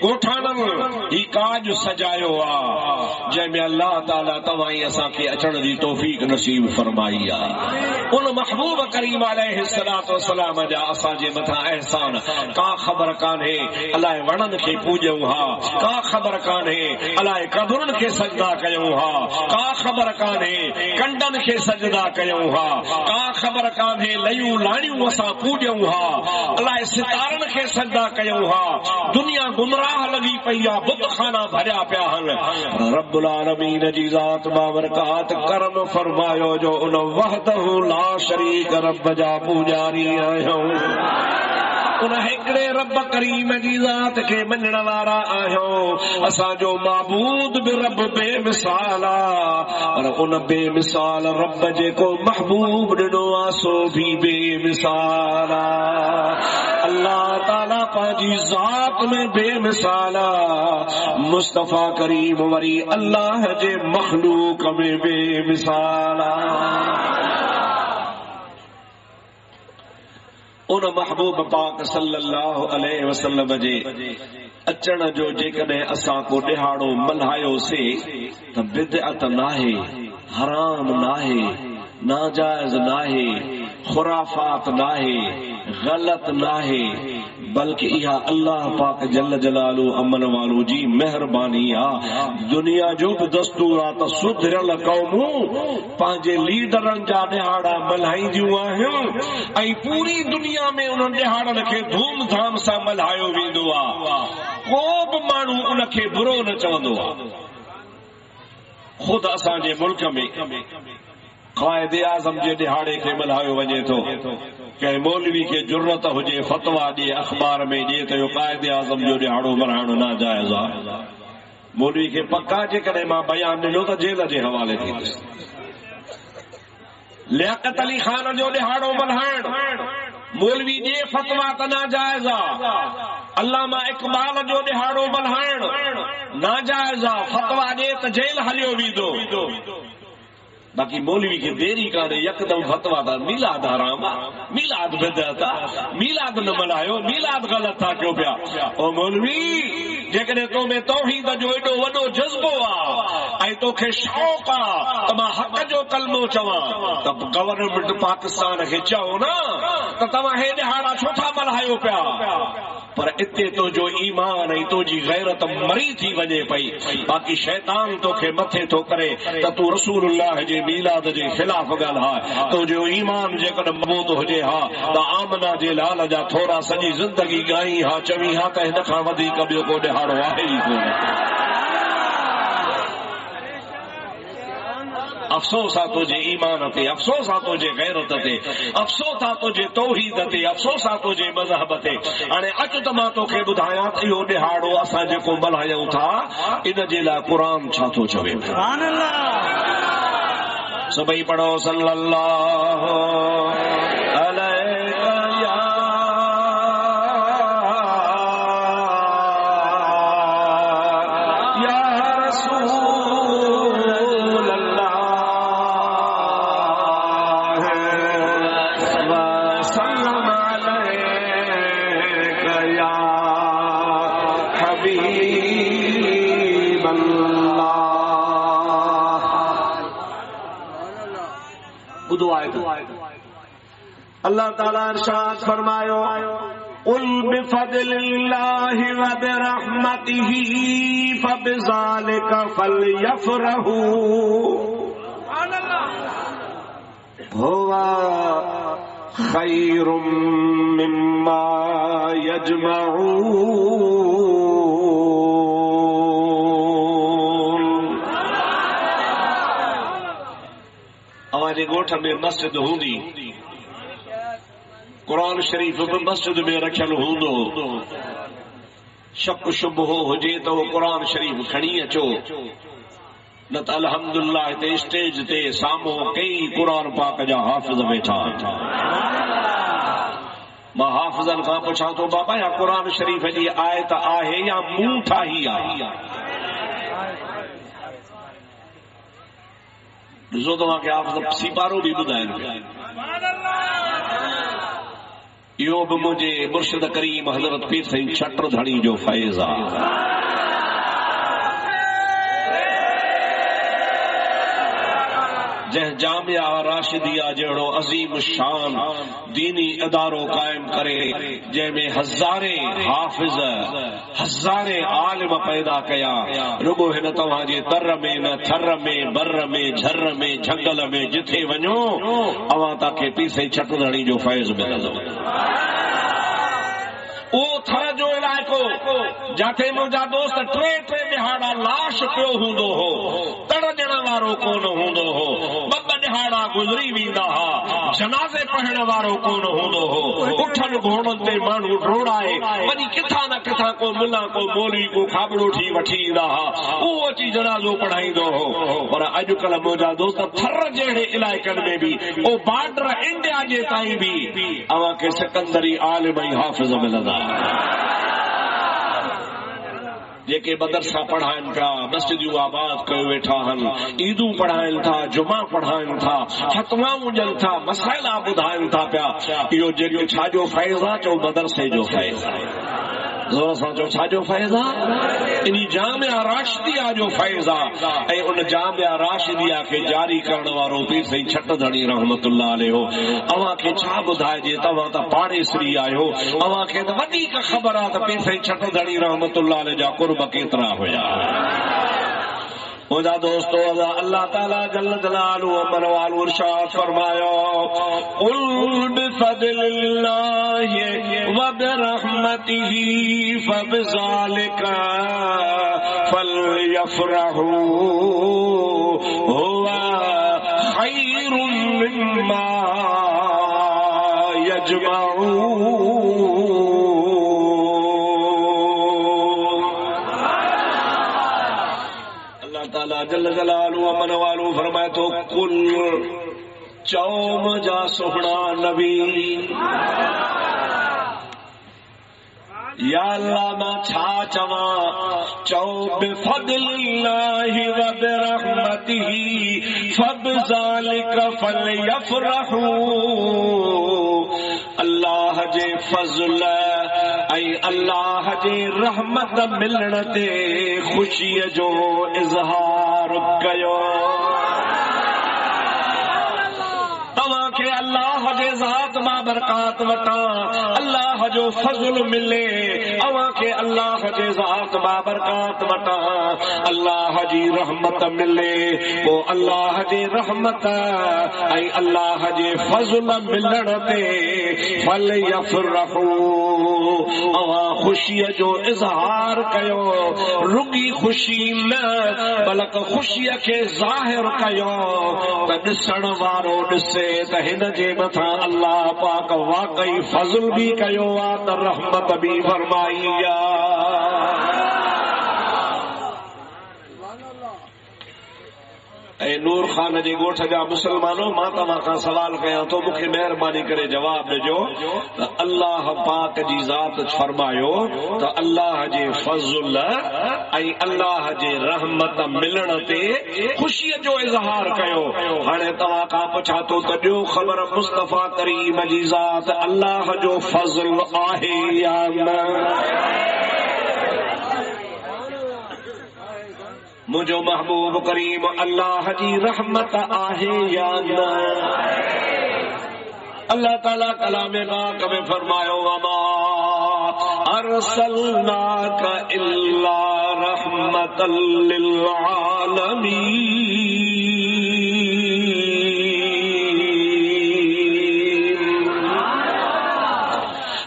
ॻोठाणनि ही काज सजायो आहे जंहिंमें अल्लाह ताला तव्हां असांखे अचण जी तौफ़ीक़ नसीब फरमाई आहे उन महबूब करीम अलैहिस्सलातु वस्सलाम जा असांजे मथां एहसान का ख़बर कान्हे अलाए वणनि खे पूॼूं हा का ख़बर कान्हे अलाए कबरुनि खे सजदा कयूं हा का ख़बर कान्हे कंडनि खे सजदा कयूं हा का ख़बर कान्हे लयूं लाणियूं असां पूॼूं हा अलाए सितारा यारन खे सदा कयूं हा दुनिया गुमराह लगी पई आ बुत खाना भरिया पिया हन रब्बुल आलमीन जी ज़ात बाबरकात करम फरमायो जो उन वहदहु ला शरीक रब जा पूजारी आहियूं उन हिकड़े रब करीम जी ज़ात खे मञण वारा आहियूं असांजो माबूद भी रब बेमिसाल आ पर उन बेमिसाल रब जेको महबूब ॾिनो आ सो भी बेमिसाल आ अल्लाह ताला पंहिंजी ज़ात में बेमिसाल आ मुस्तफ़ा करीम वरी अल्लाह जे मखलूक में बेमिसाल आ उन महबूब पाक सल्लल्लाहु अलैहि वसल्लम जे अचण जो जेकॾहिं असां को ॾिहाड़ो मल्हायोसीं त बिदअत नाहे हराम नाहे नाजायज़ नाहे खुराफात नाहे गलत नाहे बल्कि इहा अल्लाह पाक जल जलालू अमन वालो जी मेहरबानी आ दुनिया जो भी दस्तूर आ त सुधरियल क़ौमूं पंहिंजे लीडरनि जा ॾिहाड़ा मल्हाईंदियूं आहिनि ऐं पूरी दुनिया में उन ॾिहाड़नि खे धूमधाम सां मल्हायो वेंदो आ को बि माण्हू उन खे बुरो न चवंदो आ खुद असांजे मुल्क में क़ाइदे आज़म जे ॾिहाड़े खे मल्हायो वञे थो कंहिं मौलवी खे जुर्रत हुजे फतवा ॾिए अख़बार में ॾिए त इहो क़ाइदे आज़म जो ॾिहाड़ो मल्हाइणु नाजाइज़ आहे मौलवी खे पक्का जेकॾहिं मां बयान ॾिनो त जेल जे हवाले थींदुसि लियाकत अली ख़ान जो ॾिहाड़ो मल्हाइणु मौलवी ॾिए फतवा त नाजाइज़ आहे अल्लामा इक़बाल जो ॾिहाड़ो मल्हाइणु नाजाइज़ आहे फतवा ॾिए त जेल हलियो वेंदो बाकी मौलवी के देरी काने यकदम फतवा था मीलाद हराम मीलाद बिदअत मीलाद न मल्हायो मीलाद गलत था क्यों पिया ओ मौलवी जेकॾहिं तो में तौहीद जो एॾो वॾो जज़्बो आहे ऐं तोखे शौक़ आहे त मां हक़ जो कलमो चवां त गवर्नमेंट पाकिस्तान खे चओ न त तव्हां हे ॾिहाड़ा छो था मल्हायो पिया पर इते तुंहिंजो ईमान ऐं तुंहिंजी गैरत मरी थी वञे पई बाक़ी शैतान तोखे मथे थो करे त तूं रसूलुल्लाह जे मीलाद जे ख़िलाफ़ ॻाल्हाए तुंहिंजो ईमान जेकॾहिं मज़बूत हुजे हा त आमना जे लाल जा थोरा सॼी ज़िंदगी ॻाई हा चवी हा त हिन खां वधीक ॿियो को ॾिहाड़ो आहे ई कोन अफ़सोस आहे तुंहिंजे ईमान ते अफ़सोस आहे तुंहिंजे गैरत ते अफ़सोस आहे तुंहिंजे तौहीद ते अफ़सोस आहे तुंहिंजे मज़हब ते हाणे अचु त मां तोखे ॿुधायां त इहो ॾिहाड़ो असां जेको मल्हायूं था इन जे लाइ क़ुरान छा थो चवे सभई पढ़ो सल्लल्लाहु अलैहि अल्लाह ताला इरशाद फरमायो कुल बिफज़लिल्लाहि व बिरहमतिही फबिज़ालिका फलयफ़रहू हुवा खैरुम मिम्मा यजमऊन हमारे ॻोठ में मस्जिद हूंदी कुरान शरीफ भी मस्जिद में रखियल हूंदो शक शुबहो हुजे तो वो कुरान शरीफ खणी अचो न त अल्हम्दुलिल्लाह हिते स्टेज ते साम्हूं कई कुरान पाक जा हाफ़िज़ वेठा मां हाफ़िज़नि खां पुछां थो बाबा या कुरान शरीफ जी आयत आहे या मूं ठाही आहे ॾिसो तव्हांखे हाफ़िज़ सिपारो बि ॿुधाइनि पिया इहो बि मुंहिंजे मुर्शिद करीम हज़रत पीर साईं छटर धणी जो फैज़ आहे जंहिं जामिया राशिदिया जहिड़ो अज़ीम शान दीनी इदारो कायम करे जंहिंमें हज़ारे हाफ़िज़ हज़ारे आलिम पैदा कया रुगो हिन तव्हांजे तर में न थर में बर में झर में झंगल में जिथे वञो अवां तव्हांखे पीर साईं छटर धणी जो फैज़ मिलंदो उहो थर जो इलाइक़ो जिथे मुंहिंजा दोस्त टे ॾिहाड़ा लाश पियो हूंदो हो, तड़ ॾियण वारो कोन हूंदो हो, ॿ ॾिहाड़ा गुज़री वेंदा हा, जनाज़े पढ़ण वारो कोन हूंदो हो, उठनि घोड़नि ते माण्हू डोड़ाए वञी किथां न किथां को मुला को मौलवी को खाबड़ो ठी वठी ईंदा हा, उहो अची जनाज़ो पढ़ाईंदो हो। पर अॼुकल्ह मुंहिंजा दोस्त थर जहिड़े इलाइक़नि में बि ओ बॉर्डर इंडिया जे ताईं बि अव्हां खे सिकंदरी आलिम ऐं हाफ़िज़ मिलंदा, जेके मदरसा पढ़ाइनि था, मस्जिदियूं आबाद कयो वेठा आहिनि, ईदूं पढ़ाइनि था, जुमा पढ़ाइनि था, फतवाऊं ॾियनि था, मसाइला ॿुधाइनि था पिया। इहो जेको छाजो फैज़ आहे, चओ मदरसे जो फैज़ आहे। ज़ोर सां चओ छाजो फैज़ आहे? इन जामिया राशिदिया जो फैज़ आहे। ऐं उन जामिया राशिदिया खे जारी करण वारो पीर साईं छटधणी रहमतुल्लाह अलैह हो। अव्हां खे छा ॿुधाइजे, तव्हां त पाड़ेसरी आहियो, अव्हां खे त वधीक ख़बर आहे त पीर साईं छटधणी रहमतुल्लाह अलैह जा कुर्ब केतिरा हुया। मुंहिंजा दोस्तो, अल्लाह ताला जल्ल जलालुहु अमर वालु इरशाद फरमायो, कुल बिफज़लिल्लाहि व बिरहमतिही फबिज़ालिका फलयफ़रहू हुवा खैरुम मिम्मा यजमऊन। जल जलालु अमन वालू फरमाए तो कुल चौ मुंहिंजा सुहिणा नबी, या अल्लाह मां छा चवां, चौ बिफज़लिल्लाहि व बिरहमतिही फबिज़ालिका फलयफ़रहू। अल्लाह जे फज़ल ऐं अल्लाह जे रहमत मिलण ते ख़ुशीअ जो इज़हार कयो। तव्हांखे अल्लाह जे ज़ात मां बरकात वटां अल्लाह जो फज़ल मिले, अव्हांखे अल्लाह जे ज़ात मां बरकात वटां अल्लाह जी रहमत मिले, पोइ अल्लाह जी रहमत ऐं अल्लाह जे फज़ल मिलण ते फलयफ़रहू, अव्हां ख़ुशीअ जो इज़हार कयो। रुॻी ख़ुशी न बल्कि ख़ुशीअ खे ज़ाहिर कयो त ॾिसण वारो ॾिसे त हिन जे मथां अल्लाह पाक वाकई फज़ल बि कयो आहे त रहमत बि फरमाई आहे। ऐं नूर खान जे ॻोठ जा मुसलमानो, मां तव्हां खां सवाल कयां थो, मूंखे महिरबानी करे जवाब ॾिजो त अल्लाह पाक जी ज़ात फरमायो त अल्लाह जे फज़ल ऐं अल्लाह जे रहमत मिलण ते ख़ुशीअ जो इज़हार कयो। हाणे तव्हां खां पुछां थो त ॾियो ख़बर, मुस्तफ़ा करीम जी ज़ात अल्लाह जो फज़ल आहे या न? मुझो महबूब करीम अल्लाह जी रहमत आहे या न? अल्लाह ताला कलामे पाक में फरमायो, वमा अरसलनाका इल्ला रहमतल लिल आलमीन।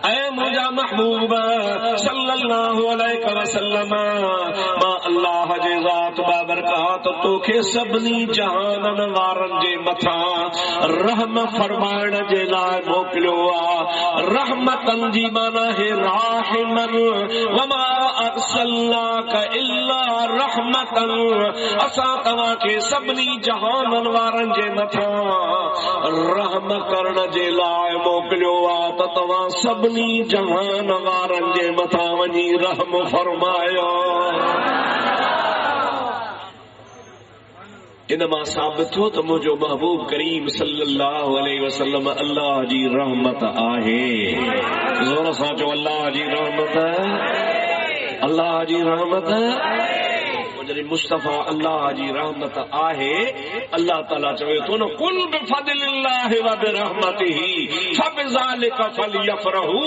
ऐ मुझा महबूब सल्लल्लाहु अलैहि वसल्लम, मां अल्लाह जे ज़ात बाबरकात तोखे सभिनी जहानन वारनि जे मथां रहम फरमाइण जे लाइ मोकिलियो आहे। रहमतन जी माना है राहिमन, वमा अरसलनाका इल्ला रहमतन, असां तव्हांखे सभिनी जहानन वारनि जे मथां रहम करण जे लाइ मोकिलियो आहे त तव्हां सभिनी जहान वारनि जे मथां वञी रहम फरमायो। इन मां साबित थियो त मुंहिंजो महबूब करीम सल्लल्लाहु अलैहि वसल्लम अल्लाह जी रहमत आहे। ज़ोर सां चओ अल्लाह जी रहमत, अल्लाह जी रहमत। जॾहिं मुस्तफ़ा अल्लाह जी रहमत आहे, अल्लाह ताला चवे थो न, कुल बिफज़लिल्लाहि व बिरहमतिही फबिज़ालिका फलयफ़रहू।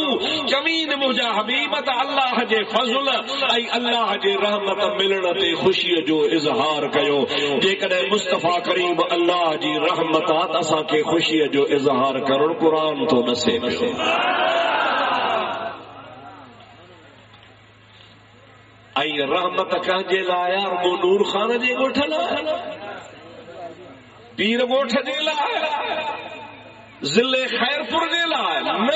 जमीन मुंहिंजा हबीब त अल्लाह जे फज़ल ऐं अल्लाह जे रहमत मिलण ते ख़ुशीअ जो इज़हार कयो। जेकॾहिं मुस्तफ़ा करीम अल्लाह जी रहमत आहे त असांखे ख़ुशीअ जो इज़हार करणु क़ुर थो ॾसे पियो। आई रहमत कहजे लाया वो नूर खान जे गोठ लाया पीर गोठ जे लाया जिले खैरपुर जे लाया न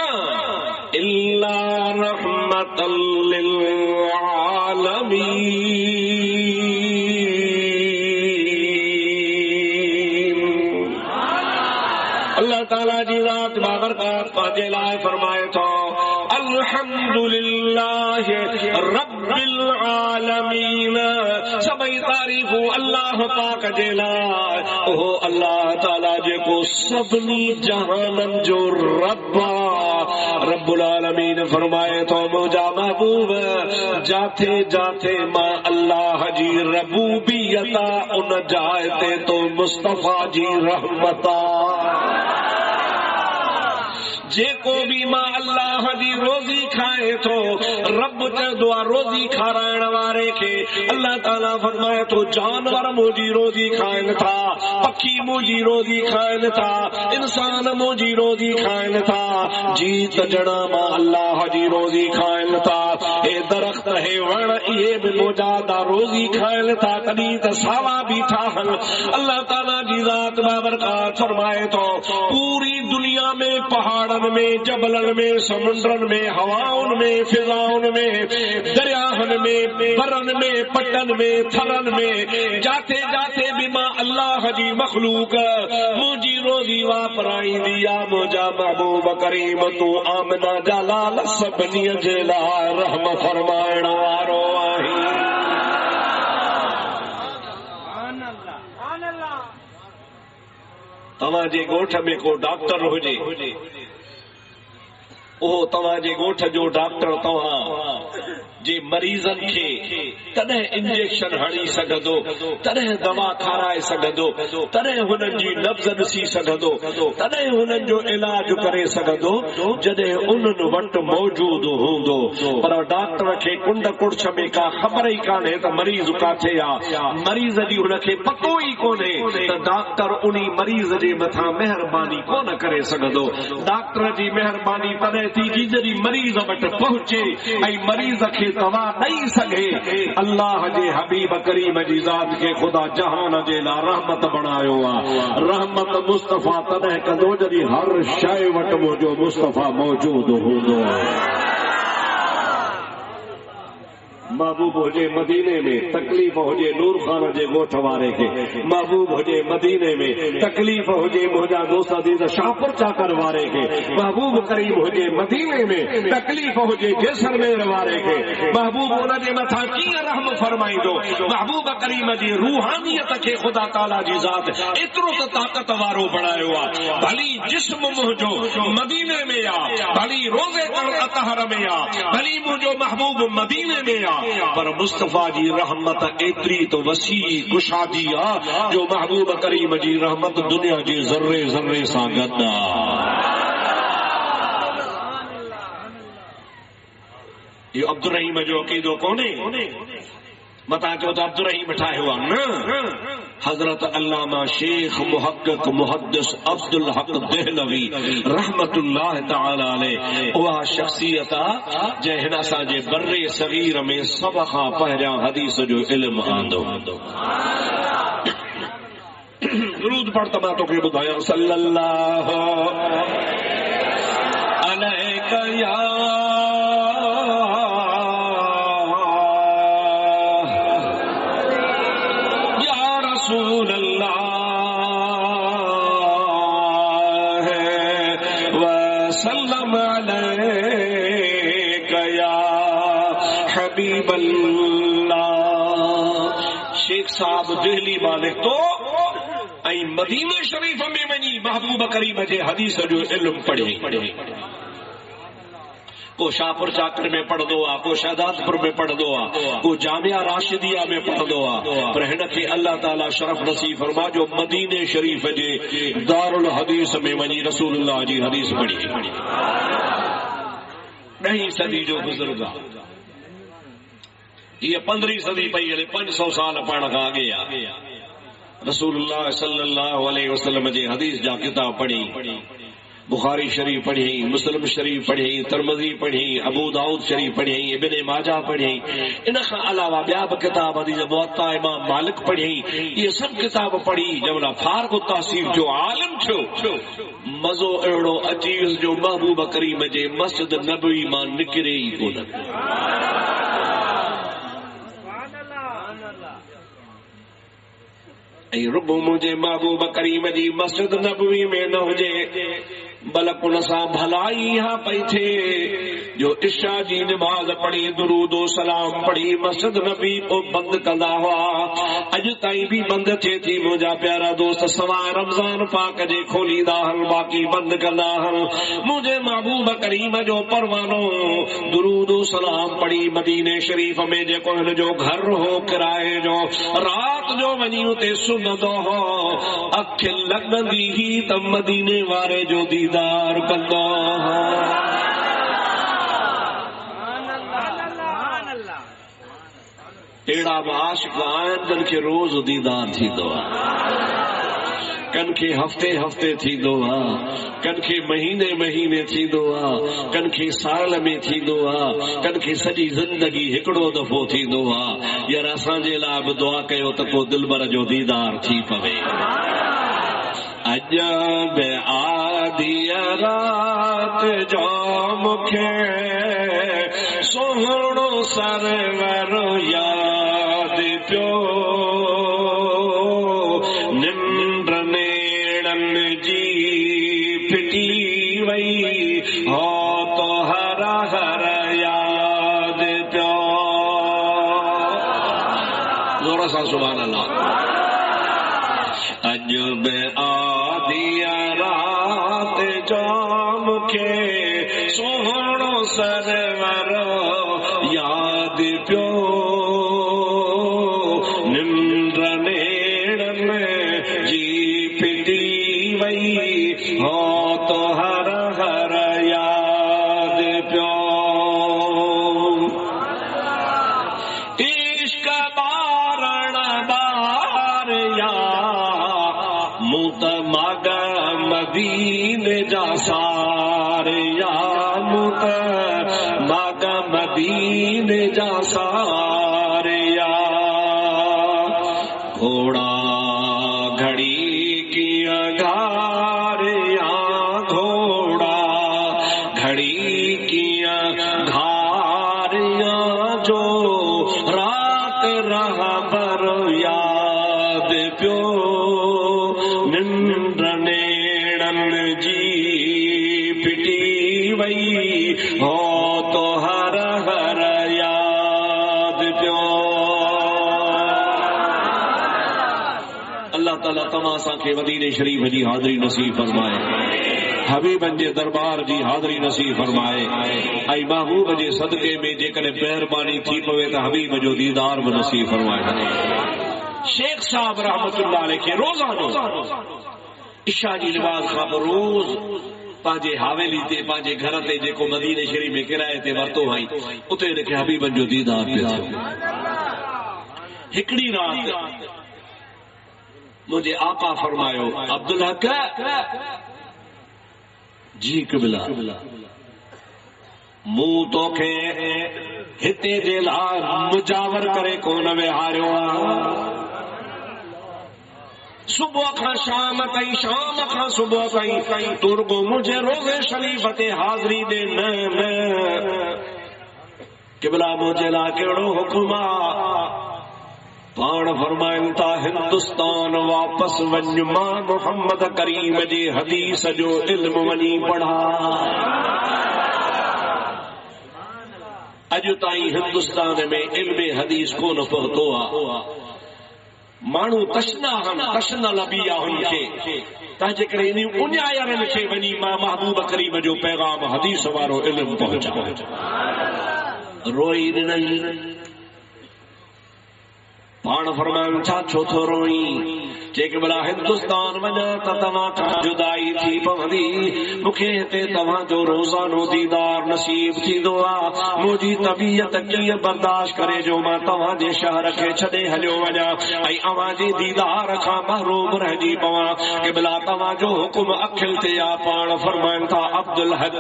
इल्ला रहमतल लिल आलमीन। अल्लाह ताला जी रात बाबरकात पाजे लाए फरमाए तो अल्हम्दुलिल्लाह रब्बिल आलमीन। सबई तारीफ अल्लाह पाक जे लाए ओहो अल्लाह ताला जे को सबनी जहानन जो रब्बा रब्बुल आलमीन फरमाए तो मुझा महबूब जाते जाते मां अल्लाह जी रबूबियता उन जाते तो मुस्तफा जी रहमता जेको भी मां अल्लाह जी रोजी खाए तो रब चवंदो आहे रोजी खाराइण वारे खे अल्लाह ताला फरमाए तो जानवर मुंहिंजी रोजी खाइनि था पखी मुंहिंजी रोजी खाइनि था इंसान मुंहिंजी रोजी खाइनि था जी त ॼणा मां अल्लाह जी रोजी खाइनि था हे दरख़्त हे वण इहे बि मुंहिंजा रोजी खाइनि था तॾहिं त सावा बीठा आहिनि। अल्लाह ताला जी ज़ात बाबरकात फरमाए तो पूरी दुनिया में पहाड़ में जबलन में समुंद्रन में हवाउन में फिजाउन में दरियाहन में बरन में पटन में थरन में जाते जाते भी मां अल्लाह जी मखलूक मुंहिंजी रोज़ी वापराईंदी आहे। मुंहिंजा महबूब करीम तूं आमना जलाल सभिनी जे लाइ रहम फरमाइण वारो आहीं। तव्हांजे ॻोठ में को डॉक्टर हुजे ओहो तव्हांजे ॻोठ जो डॉक्टर तव्हां जे मरीज़न खे तॾहिं इंजेक्शन हणी सघंदो तॾहिं दवा खाराए सघंदो तॾहिं हुननि जी नब्ज़ ॾिसी सघंदो तॾहिं हुननि जो इलाज करे सघंदो जॾहिं उन्हनि वटि मौजूद हूंदो। पर डॉक्टर खे कुंड कुड़छ में का ख़बर ई कान्हे त मरीज़ काथे आहे मरीज़ जी हुनखे पतो ई कोन्हे त डॉक्टर उन मरीज़ जे मथां मेहरबानी कोन करे सघंदो। डॉक्टर जी मेहरबानी तॾहिं थी जॾहिं मरीज़ वटि पहुचे ऐं मरीज़ खे दवा ॾेई सघे। अल्लाह जे हबीब करीम जी ज़ात खे ख़ुदा जहान जे लाइ रहमत बणायो आहे। रहमत मुस्तफ़ा तॾहिं कंदो जॾहिं हर शइ वटि मुंहिंजो मुस्तफ़ा मौजूद हूंदो आहे। महबूब हुजे मदीने में तकलीफ़ हुजे नूर खान जे ॻोठ वारे खे महबूब हुजे मदीने में तकलीफ़ हुजे मुंहिंजा दोस्त अज़ीज़ शाहपुर चाकर वारे खे महबूब करीम हुजे मदीने में तकलीफ़ हुजे जैसलमेर वारे खे महबूब उन जे मथां कीअं रहम फरमाईंदो। महबूब करीम जी रूहानियत खे ख़ुदा ताला जी ज़ात एतिरो त ताक़त वारो बणायो आहे। भली जिस्म मुंहिंजो मदीने में आहे भली रोज़े अतहर में आहे भली मुंहिंजो महबूब मदीने में आहे पर मुस्तफा जी रहमत एतरी तो वसी कुशादी आ जो महबूब करीम जी रहमत दुनिया जे ज़र्रे ज़र्रे सां गॾु आहे। इहो अब्दुल रहीम जो अक़ीदो कोन्हे मता चो तो अब्दुल रहीम ठाहियो आहे न। हजरत अल्लामा शेख मुहक्किक मुहद्दिस अब्दुल हक देहलवी रहमतुल्लाह तआला अलैह उहा शख्सियत आहे जंहिं हिन असांजे बर्रे सगीर में सभ खां पहिरियां हदीस जो इल्मु आंदो। दुरूद पढ़ त मां तोखे ॿुधायां सल्लल्लाहु अलैका या शेख साहब दिल्ली मालिक तो ऐं मदीने शरीफ में वञी महबूब करीम जे हदीस जो इल्मु पढ़े को शाहपुर चाकर में पढ़ंदो आहे को शहदादपुर में पढ़ंदो आहे को जामिया राशिदिया में पढ़ंदो आहे पर हिन खे अल्लाह ताला शरफ नसीब फरमा जो मदीने शरीफ जे दारुल हदीस में वञी रसूलुल्लाह जी हदीस पढ़ी। 9वीं सदी जो बुजुर्ग आहे ये 15वीं सदी पई हले 500 साल पाण खां अॻे आहे। रसूलुल्लाह सल्लल्लाहु अलैहि वसल्लम जे हदीस जा किताब पढ़ी बुखारी शरीफ पढ़ी, मुस्लिम शरीफ पढ़ी, तिरमिज़ी पढ़ी, अबू दाऊद शरीफ पढ़ी, इब्ने माजा पढ़ी, इन खां अलावा ॿिया बि किताब हदीस मुवत्ता इमाम मालिक पढ़ी। ये सब किताब पढ़ी जब फारग तासीर जो आलिम थियो मज़ो अहिड़ो अची वियुसि जो महबूब करीम जे मस्जिद नबवी मां निकिरे ई कोन। ऐं रुगो मुंहिंजे महबूब करीम जी मस्जिद नबवी में न हुजे बल्कि उन सां भलाई हा पई थिए जो इशा जी नमाज़ पढ़ी, दुरूद सलाम पढ़ी, मस्जिद नबी को बंद कंदा हुआ। अॼु ताईं भी बंद थिए थी मुंहिंजा प्यारा दोस्त, सवाइ रमज़ान पाक जे खोलींदा हल, बाक़ी बंद कंदा हल। मुंहिंजे महबूब करीम जो परवानो दुरूद सलाम पढ़ी मदीने शरीफ में जेको हिन जो घर हो किराए जो, रात जो वञी उते सुम्हंदो हो, अख लॻंदी ही त मदीने वारे जो दीदार कंदो हो। अहिड़ा बि आशिक़ आहिनि जिन खे रोज़ दीदार थींदो आहे, कन खे हफ़्ते हफ़्ते थींदो आहे, कन खे महीने महीने थींदो आहे, कन खे साल में थींदो आहे, कन खे सॼी ज़िंदगी हिकिड़ो दफ़ो थींदो आहे। यार असांजे लाइ बि दुआ कयो त को दिलबर जो दीदार थी पवे। अजब आदि रात जो मुखे सोहणो सरवर याद पियो, निंड नेड़न जी फिटी वई हो तो हर हर याद पियो। जोर सां सुभान अल्लाह। अजब आदिया रात जो मुखे सोहणो सरवर याद पियो, निंड नेड़न जी फिटी वई हो तो हर हर याद पियो। इश्क बारण बार या मूत माग मदीने जा सार, या मूत माग मदीने जा सार, या घोड़ा घड़ी किया घार, या घोड़ा घड़ी किया घार, या जो रात रहा बर याद पियो, निंड नेड़न जी फिटी वई हो तो हर हर याद पियो। अल्लाह ताला तव्हां असांखे मदीने शरीफ जी हाज़िरी नसीब फरमाए, हबीबन जे दरबार जी हाज़िरी नसीब फरमाए, ऐं महबूब जे सदके में जेकॾहिं महिरबानी थी पवे त हबीब जो दीदार बि नसीब फरमाए। शेख साहब रहमतुल्लाह अलैह खे रोज़ानो इशा जी नमाज़ खां पोइ रोज़ पंहिंजे हवेली ते पंहिंजे घर ते जेको मदीने शरीफ में किराए ते वरितो आई उते हिनखे हबीबन जो दीदार पियो थियो। हिकिड़ी रात मुझे आका फरमायो, अब्दुल हक जी क़िबला मूं तोखे हिते जे लाइ मुजावर करे कोन विहारियो आहे। सुबह खां शाम ताईं, शाम खां सुबह ताईं तू रुगो मुझे रोज़े शरीफ ते हाज़िरी दे न। क़िबला मुझे लाइ कहिड़ो हुक्म आहे? पाण फरमाइनि था हिंदुस्तान वापस वञ, मां मोहम्मद करीम जी हदीस जो इल्म वञी पढ़ा। अॼु ताईं हिंदुस्तान में इल्म हदीस कोन पहुतो आहे। माण्हू तशना आहिनि, तशना लबी आहे हुनखे, तंहिंजे करे इन उञायरनि खे वञी मां महबूब करीम जो पैगाम हदीस वारो इल्म पहुचा। रोई ॾिनई पाण फरमान छा छो थो रोई चेक भला हिंदुस्तान वञा त तव्हां खां जुदाई थी पवंदी मूंखे हिते तव्हां जो रोज़ानो दीदार नसीब थींदो आहे मुंहिंजी तबीयत कीअं बर्दाश्त करे जो मां तव्हां जे शहर खे छॾे हलियो वञा ऐं अव्हां जे दीदार खां महरूम रहिजी पवां कि भला तव्हां जो हुकुम अखिल ते आहे पाण फरमाइनि था अब्दुल हक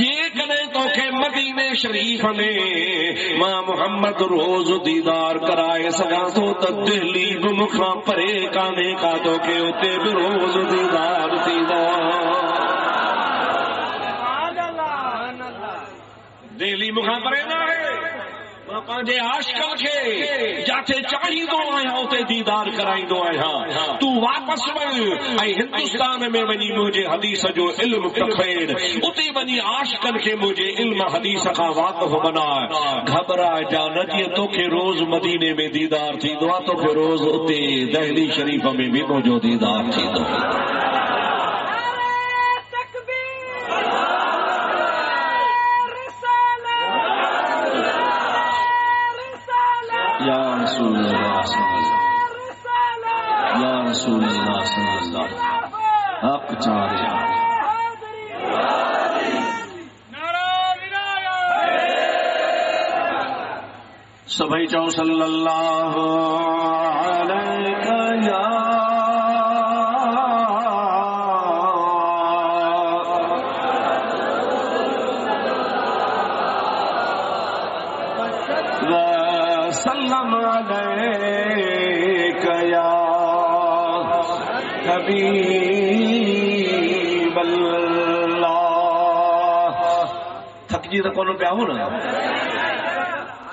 जेकॾहिं तोखे मदीने शरीफ में मां मोहम्मद रोज़ दीदार कराए सघां थो त दिल्ली बि मूंखां परे काने का तो के उते भी रोज दीदार थींदो दिल्ली मूंखां परे न आहे मां पंहिंजे आशिक़नि खे जिथे चाहींदो आहियां उते दीदार कराईंदो आहियां तू वापसि वञ ऐं हिंदुस्तान में वञी मुंहिंजे हदीस जो इल्म खपेड़ उते वञी आशिक़नि खे मुंहिंजे इल्म हदीस खां वाक़िफ़ बनाए घबराए जा न जीअं तोखे रोज़ मदीने में दीदार थींदो आहे तोखे रोज़ उते दहली शरीफ में बि मुंहिंजो दीदार थींदो या रसूल अल्लाह सल्लल्लाहु हक चारे सभई चओ सल्लल्लाहु अलैहि या सल्लम अलैका या हबीब अल्लाह थकजी त कोन पिया हो न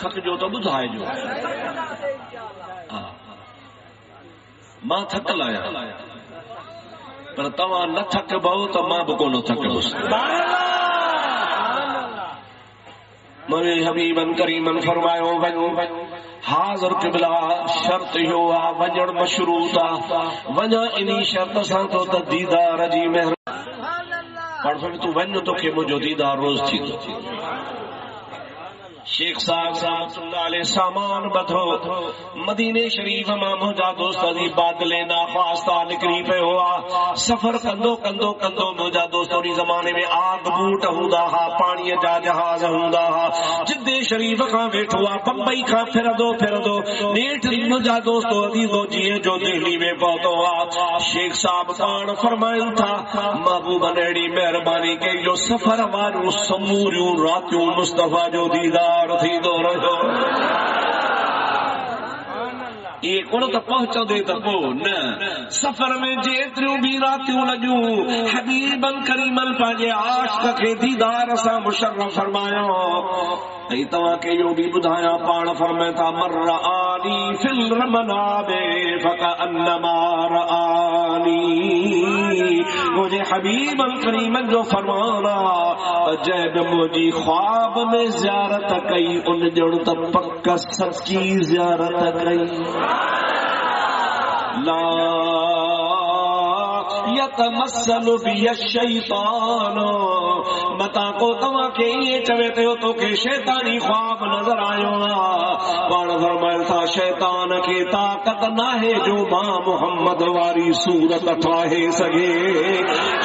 थक जो तो ॿुधाइजो मां थकल आहियां पर तव्हां न थकबो त मां बि कोन थकबुसि मुंहिंजे हबीबन करीमन फरमायो वञो हाज़िर क़िबला शर्त इहो आहे वञण मशरूत आहे वञा इन शर्त सां तो त दीदार जी महिरबानी तूं वञ तोखे मुंहिंजो दीदार रोज़ थींदो शेख साहब सामान बधो मदीने शरीफ मां मुंहिंजा दोस्त जी बादले नाख्वास्ता निकिरी पियो आहे सफ़र कंदो कंदो कंदो मुंहिंजा दोस्त उन ज़माने में आग बूट हूंदा हुआ पाणीअ जा जहाज हूंदा हुआ जिद्दे शरीफ खां वेठो आहे बम्बई खां फिरंदो फिरंदो नेठ मुंहिंजा दोस्त अदीज़ो जीअं जो दिल्ली में पहुतो आहे शेख साहब पाण फरमाइनि था महबूबन अहिड़ी महिरबानी कई जो सफ़र वारियूं समूरियूं रातियूं मुस्तफ़ा जो दीदार थींदो रहियो ये कोन त पहुचंदे त पोइ न सफ़र में जेतिरियूं बि रातियूं लॻियूं हबीबन करीमन पंहिंजे आशिक़ खे दीदार सां मुशर्रफ फरमायो ऐं तव्हांखे इहो बि ॿुधायां पाण फरमाए था मर रआनी फिल रमनाबे फकअन्नमा रआनी मुंहिंजे हबीबन करीमन जो फरमान आहे जंहिं बि मुंहिंजी ख्वाब में ज़ियारत कई उन ॼण त पक सची ज़ियारत कई ला यतमस्सलु बिय शैतान मता को तव्हांखे ईअं चवे पियो तोखे शैतानी ख्वाब नज़र आयो आहे पाण फरमाइनि था शैतान खे ताक़त नाहे जो मां मोहम्मद वारी सूरत ठाहे सघे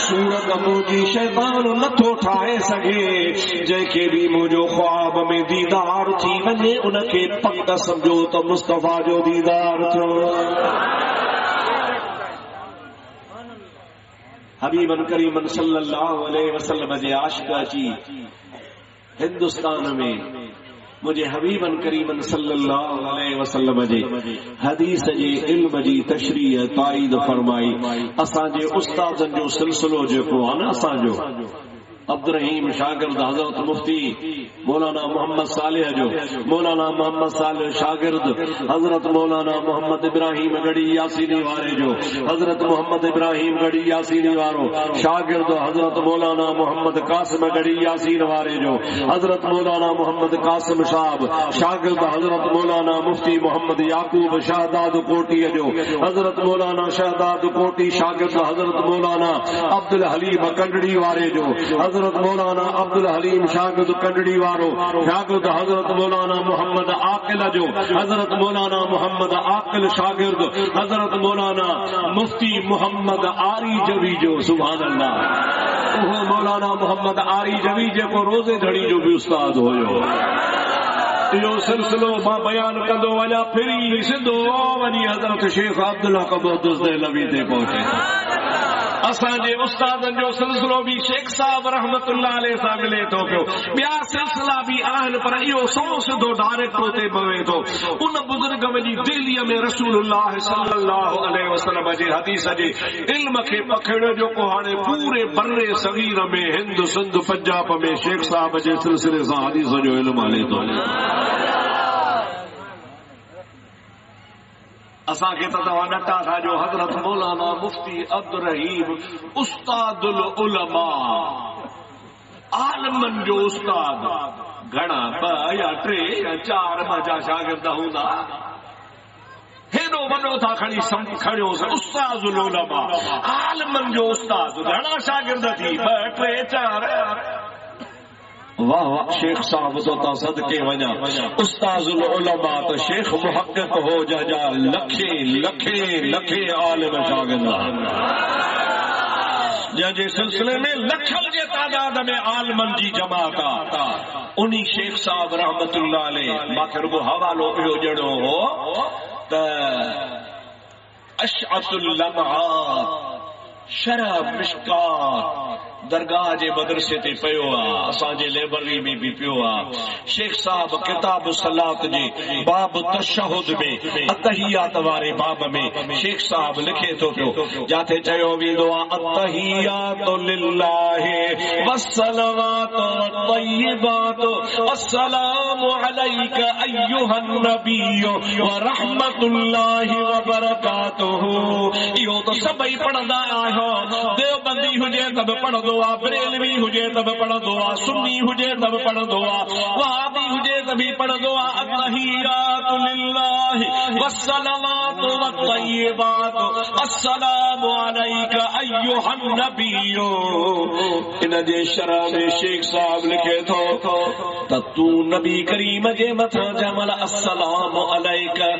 सूरत मुंहिंजी शैतान नथो ठाहे सघे जंहिंखे बि मुंहिंजो ख्वाब में दीदार थी वञे उनखे पक सम्झो त मुस्तफ़ा जो दीदार थियो हबीबन करीमन सल्लल्लाहु अलैहि वसल्लम जे आशिक़ अची हिंदुस्तान में मुझे हबीबन करीमन सल्लल्लाहु अलैहि वसल्लम जे हदीस जे इल्म जी तशरीह ताईद फरमाई असांजे उस्तादन जो सिलसिलो जेको आहे न असांजो अब्दुल रहीम शागिर्द हजरत मुफ्ती मौलाना मोहम्मद सालेह जो मौलाना मोहम्मद सालेह शागिर्द हजरत मौलाना मोहम्मद इब्राहिम गढ़ी यासीनी वारे जो हजरत मोहम्मद इब्राहिम गढ़ी यासीनी वारो शागिर्द हजरत मौलाना मोहम्मद कासिम गढ़ी यासीन वारे जो हजरत मौलाना मोहम्मद कासिम साहब शागिर्द हजरत मौलाना मुफ्ती मोहम्मद याकूब शहदाद कोटी जो हजरत मौलाना शहदाद कोटी शागिर्द हजरत मौलाना अब्दुल हलीम कंडड़ी वारे जो हजरत मौलाना अब्दुल हलीम शागिर्द कंडड़ी वारो, शागिर्द हजरत मौलाना मोहम्मद आकिल जो, हजरत मौलाना मोहम्मद आकिल शागिर्द हजरत मौलाना मुफ्ती मोहम्मद आरी जवी जो, सुभान अल्लाह। उहो मौलाना मोहम्मद आरी जवी जेको रोज़े धड़ी जो भी उस्ताद हुयो। इहो सिलसिलो मां बयान कंदो वञा, फिरी सिधो वञी हज़रत शेख अब्दुल्ला क़ुद्दुस दहलवी ते पहुचे। असांजे उस्तादनि जो सिलसिलो भी शेख साहब रहमतुल्लाह अलैहि सां मिले थो पियो, ॿिया सिलसिला भी आहिनि, पर इहो सो सिधो डायरेक्ट उते पवे थो। उन बुज़ुर्ग वञी दिल्लीअ में रसूलुल्लाह सल्लल्लाहु अलैहि वसल्लम जे हदीस जे इल्म खे पखिड़ियो, जेको हाणे पूरे बर्रे सगीर में हिंद सिंध पंजाब में शेख साहब जे सिलसिले सां हदीस जो इल्म हले थो। असांखे त तव्हां नटा था जो हज़रत मौलाना मुफ्ती अब्दुल रहीम उस्तादुल उलमा, आलमन जो उस्ताद, घणा 2 या 3 या 4 मुंहिंजा शागिर्द हूंदा, हेॾो वॾो था खणी खणियोसि उस्तादुल उलमा, आलमन जो उस्ताद। घणा शागिर्द थी? 2 3 4। वाह वाह, शेख साहब तो ता सदके वञा, उस्तादुल उलमा तो शेख मुहक्किक हो जा लखे लखे लखे आलिम शागिर्द, जंहिंजे सिलसिले में लखनि जे तादाद में आलिमनि जी जमात आहे। उन्ही शेख साहब रहमतुल्लाह अलैहि मूंखे रुगो हवालो इहो ॾियणो हो त अशअतुल लम्हात शरह मिशकात दरगाह जे मदरसे ते पियो आहे, असांजे लाइब्रेरी में भी पियो आहे। शेख साहब किताब सलात जे बाब तशहुद में अतहियात वारे बाब में शेख साहब लिखे थो पियो, जाते चयो वेंदो आहे अतहियातु लिल्लाहि वस्सलावातु वत्तय्यिबातु अस्सलामु अलैका अय्युहन नबिय्यु व रहमतुल्लाहि व बरकातुहु। इहो तो सभई पढ़ंदा आहियो, देवबंदी हुजे त बि पढ़ंदो, बरेलवी हुजे तब पढ़ंदो आहे, सुन्नी हुजे तब पढ़ंदो आहे, वहाबी हुजे त बि पढ़ंदो आहे। अत्तहियातु लिल्लाहि वस्सलावातु वत्तय्यिबातु अस्सलामु अलैका अय्युहन नबिय्यु। इन जे शरह में शेख साहब लिखे थो त तू नबी करीम जे मथां जमल अस्सलामु अलैका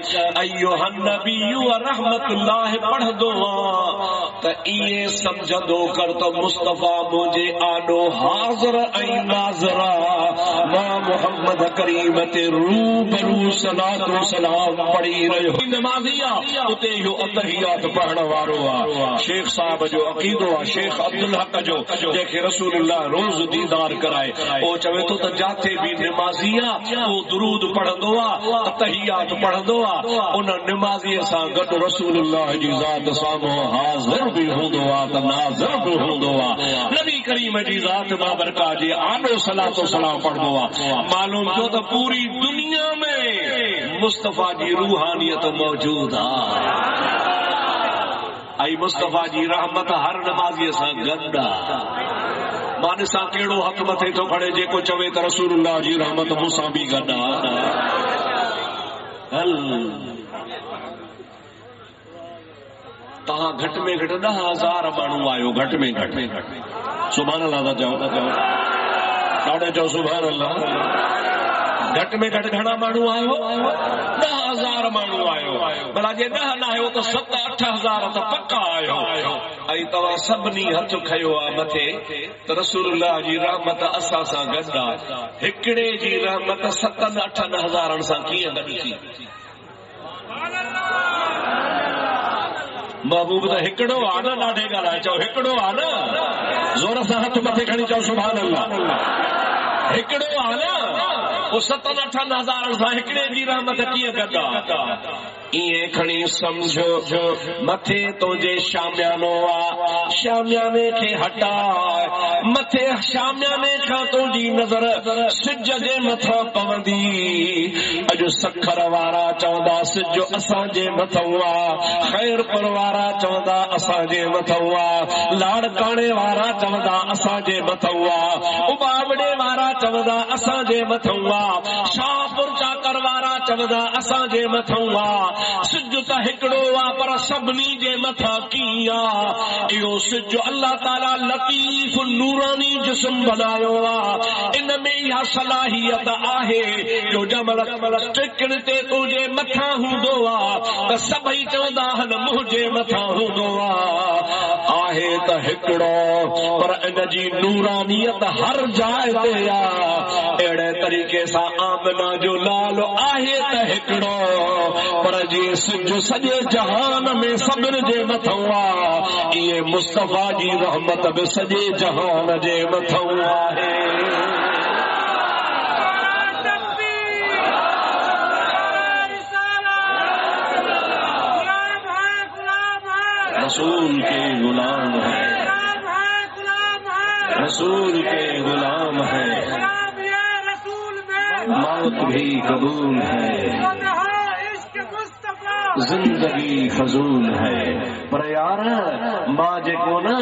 अय्युहन नबिय्यु व रहमतुल्लाह पढ़ंदो आहे त इहे समझंदो कर त मुस्तफा मुझे आडो हाज़िर ऐं नाज़िरा मां मोहम्मद करीम ते रूबरू सलातो सलाम पढ़ी रहियो। नमाज़िया उते इहो अतहियात पढ़ण वारो आहे। शेख साहब जो अक़ीदो आहे शेख अब्दुल हक जो, जंहिंखे रसूलुल्लाह रोज़ दीदार कराए, ओ चवे थो त जाते भी नमाज़िया वो दुरूद पढ़ंदो आहे, अतहियात पढ़ंदो आहे, उन नमाज़ीअ सां गॾु रसूलुल्लाह जी ज़ात साम्हूं हाज़िर भी हूंदो आहे त नाज़िर भी हूंदो आहे। नबी करीम जी ज़ात बाबरका जी आडो सलातो सलाम पढ़ंदो आहे। मालूम थियो त पूरी दुनिया में मुस्तफा जी रूहानियत मौजूद आहे ऐं मुस्तफा जी रहमत हर नमाज़ीअ सां गॾु आहे। मां ॾिसां कहिड़ो हथ मथे थो खणे जेको चवे त रसूलुल्लाह जी रहमत मूंसां बि गॾु आहे। हल तव्हां घटि में घटि 10,000 माण्हू आयो, घटि में घटि सुभान अल्लाह था चओ, ॾाढो चओ सुभान अल्लाह। घटि में घटि घणा माण्हू आयो? 10,000 माण्हू आयो। भला जे 10 न आयो त 7-8 हज़ार त पक्का आयो। ऐं तव्हां सभिनी हथ खयो आहे मथे त रसूलुल्लाह जी रहमत असां सां गॾु आहे। हिकिड़े जी रहमत 7-8 हज़ारनि सां कीअं गॾु थी? महबूब त हिकिड़ो आहे न, ॾाढे ॻाल्हाए चओ हिकिड़ो आहे न, ज़ोर सां हथ मथे खणी चओ सुभान अल्लाह। हिकिड़ो आहे न, वो 7-8 हज़ारनि सां हिकिड़े जी रहमत कीअं गॾु आहे? इएं खणी सम्झो मथे तुंहिंजे शामियानो आहे, शामियाने खे हटाए, मथे शामियाने खां तुंहिंजी नज़र सिज जे मथां पवंदी। अॼु सखर वारा चवंदा सिज असांजे मथां आहे, खैरपुर वारा चवंदा असांजे मथां आहे, लाड़काणे वारा चवंदा असांजे मथां आहे, उबावड़े वारा चवंदा असांजे मथां आहे, शाहपुर चाकर वारा चवंदा असां जे मथां आ सिज त हिकिड़ो आ पर सभिनी जे मथां कीअं आ इहो सिज अल्लाह ताला लतीफ नूरानी जिस्म बनायो आ इन में इहा सलाहियत आहे जो जमल टिकण ते तुंहिंजे मथां हूंदो आ त सभई चवंदा आहिनि मुंहिंजे मथां हूंदो आहे त हिकिड़ो पर इन जी नूरानियत हर जाइ ते आ अहिड़े तरीक़े सां आमना जो लाल आहे त हिकिड़ो पर जीअं सिज सॼे जहान में सभिनि जे मथां आ इहे मुस्तफ़ा जी रहमत बि सॼे जहान जे मथां आहे रसूल के गुलाम है रसूल के गुलाम है मौत भी कबूल है जिंदगी फजूल है पर यार मां जेको न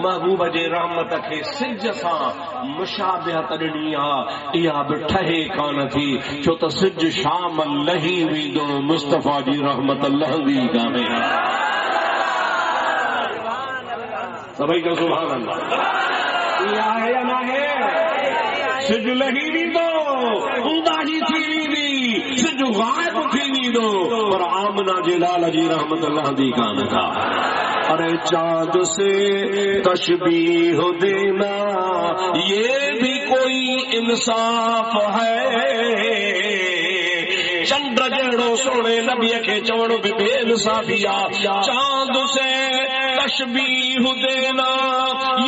महबूब जे रहमत खे सिज सां मुशाबिहत ॾिनी आहे इहा बि ठहे कान थी छो त सिज शाम लही वेंदो मुस्तफ़ा जी रहमत लहंदी कान्हे सभई जो सुभान अल्लाह इहा आहे या न आहे सिज लही वेंदो उदाही थी वेंदी सिज गायब थी वेंदो पर आमना जे लाल जी रहमत लहंदी कान था अरे चांद से तशबीह देना ये भी कोई इंसाफ है चंद्र जहिड़ो सोणे नबीअ खे चवणो बि बेइंसाफ़ी आहे चांद से तशबीह देना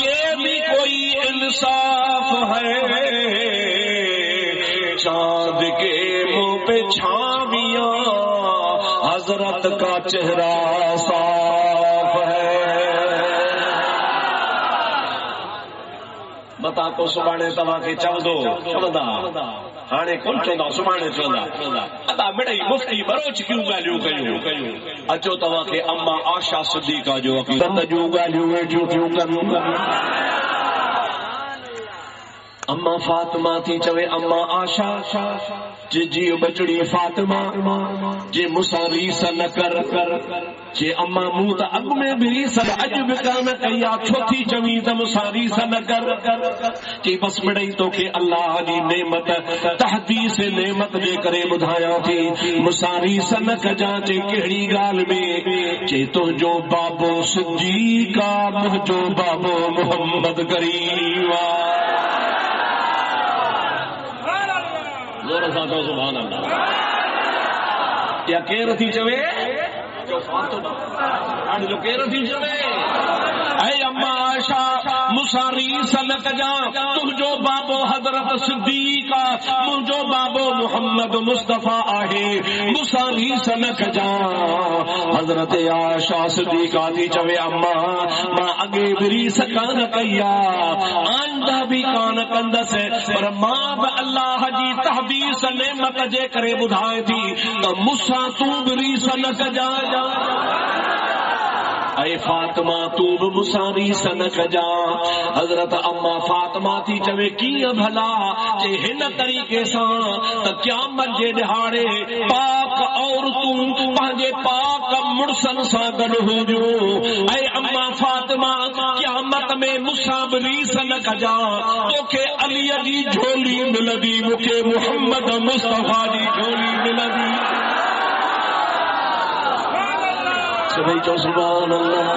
ये भी कोई इंसाफ है चांद के मुंह पे छावियां हजरत का चेहरा साफ है बता तो सुभाणे तव्हांखे चवंदा हाणे कोन चवंदा सुभाणे चवंदा अदा मिड़ई मुफ्ती बरोच क्यों ॻाल्हियूं कयूं अचो तव्हांखे अम्मा आशा सिद्दीक़ा जो अक़ीदत जूं ॻाल्हियूं वेठियूं थियूं कनि अम्मा फातिमा थी चवे अम्मा आशा जी बचड़ी फातिमा जे मूंसां रीस न कर जे अम्मा मूं त अॻु में बि रीस अॼु बि कान कई आहे छो थी चवीं त मूंसां रीस न कर जे बस मिड़ई तोखे अल्लाह जी नेमत तहदीस नेमत जे करे ॿुधायां थी मूंसां रीस न कजां जे कहिड़ी ॻाल्हि में जे तुंहिंजो बाबो सिद्दीक़ आहे मुंहिंजो बाबो मोहम्मद करीम आहे ज़ोर सां चओ सुभान अल्लाह या केर थी चवे जो फातिमा हाणे जो केर थी चवे ऐ अम्मा आयशा मूंसां रीस न कजां तुंहिंजो बाबो हज़रत सिद्दीक़ आहे मुंहिंजो बाबो मोहम्मद मुस्तफ़ा आहे मूंसां रीस न कजां हज़रत आयशा सिद्दीक़ा थी चवे अम्मा मां अॻे बि रीस कान कई आहे आइंदा बि कान कंदसि पर मां बि अल्लाह जी तहदीस नेमत जे करे ॿुधाए थी त मूंसां तूं बि रीस न कजां ऐ फातिमा तूं बि मूंसां रीस न कजां हज़रत अम्मा फातिमा थी चवे कीअं भला जे हिन तरीक़े सां त क़यामत जे ॾिहाड़े पाक औरतूं पंहिंजे पाक मुड़सनि सां गॾु हुजूं ऐं अम्मा फातिमा क़यामत में मूंसां बि रीस न कजां तोखे अलीअ जी झोली मिलंदी मूंखे मुहम्मद मुस्तफ़ा जी झोली मिलंदी सभई चओ सुभान अल्लाह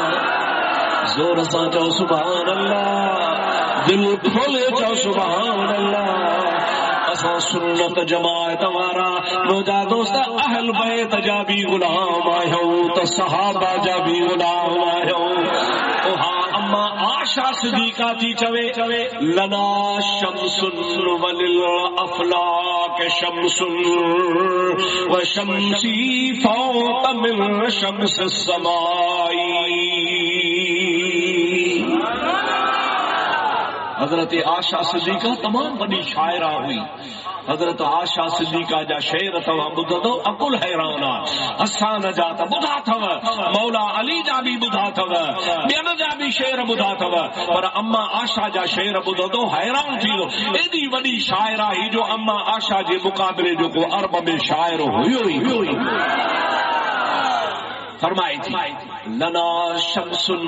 जोर सां चओ सुभान अल्लाह दिल खोले चओ सुभान अल्लाह असां सुन्नत जमाअत वारा मुंहिंजा दोस्त अहल बैत जा बि गुलाम आहियूं त सहाबा जा बि गुलाम आहियूं हा अम्मा आशा सिद्दीक़ा थी चवे लना शम्सुन वलिल अफलाक शम्सुन व शम्सी फौक मिन शम्स समाई हजरत आशा सिद्दीक़ा तमाम बड़ी शायरा हुई हजरत आशा सिद्दीक़ा जा शेर तव्हां ॿुधंदो अकुल हैरान आहे हसान जा त ॿुधा अथव मौला अली जा बि ॿुधा अथव ॿियनि जा बि ई शेर ॿुधा अथव, पर अम्मा आशा जा शेर ॿुधो तो हैरान थी वियो। एॾी वॾी शाइरा ही जो अम्मा आशा जे मुक़ाबले जो को अरब में शाइर हुयो ई फरमाए थी, लना शमसुन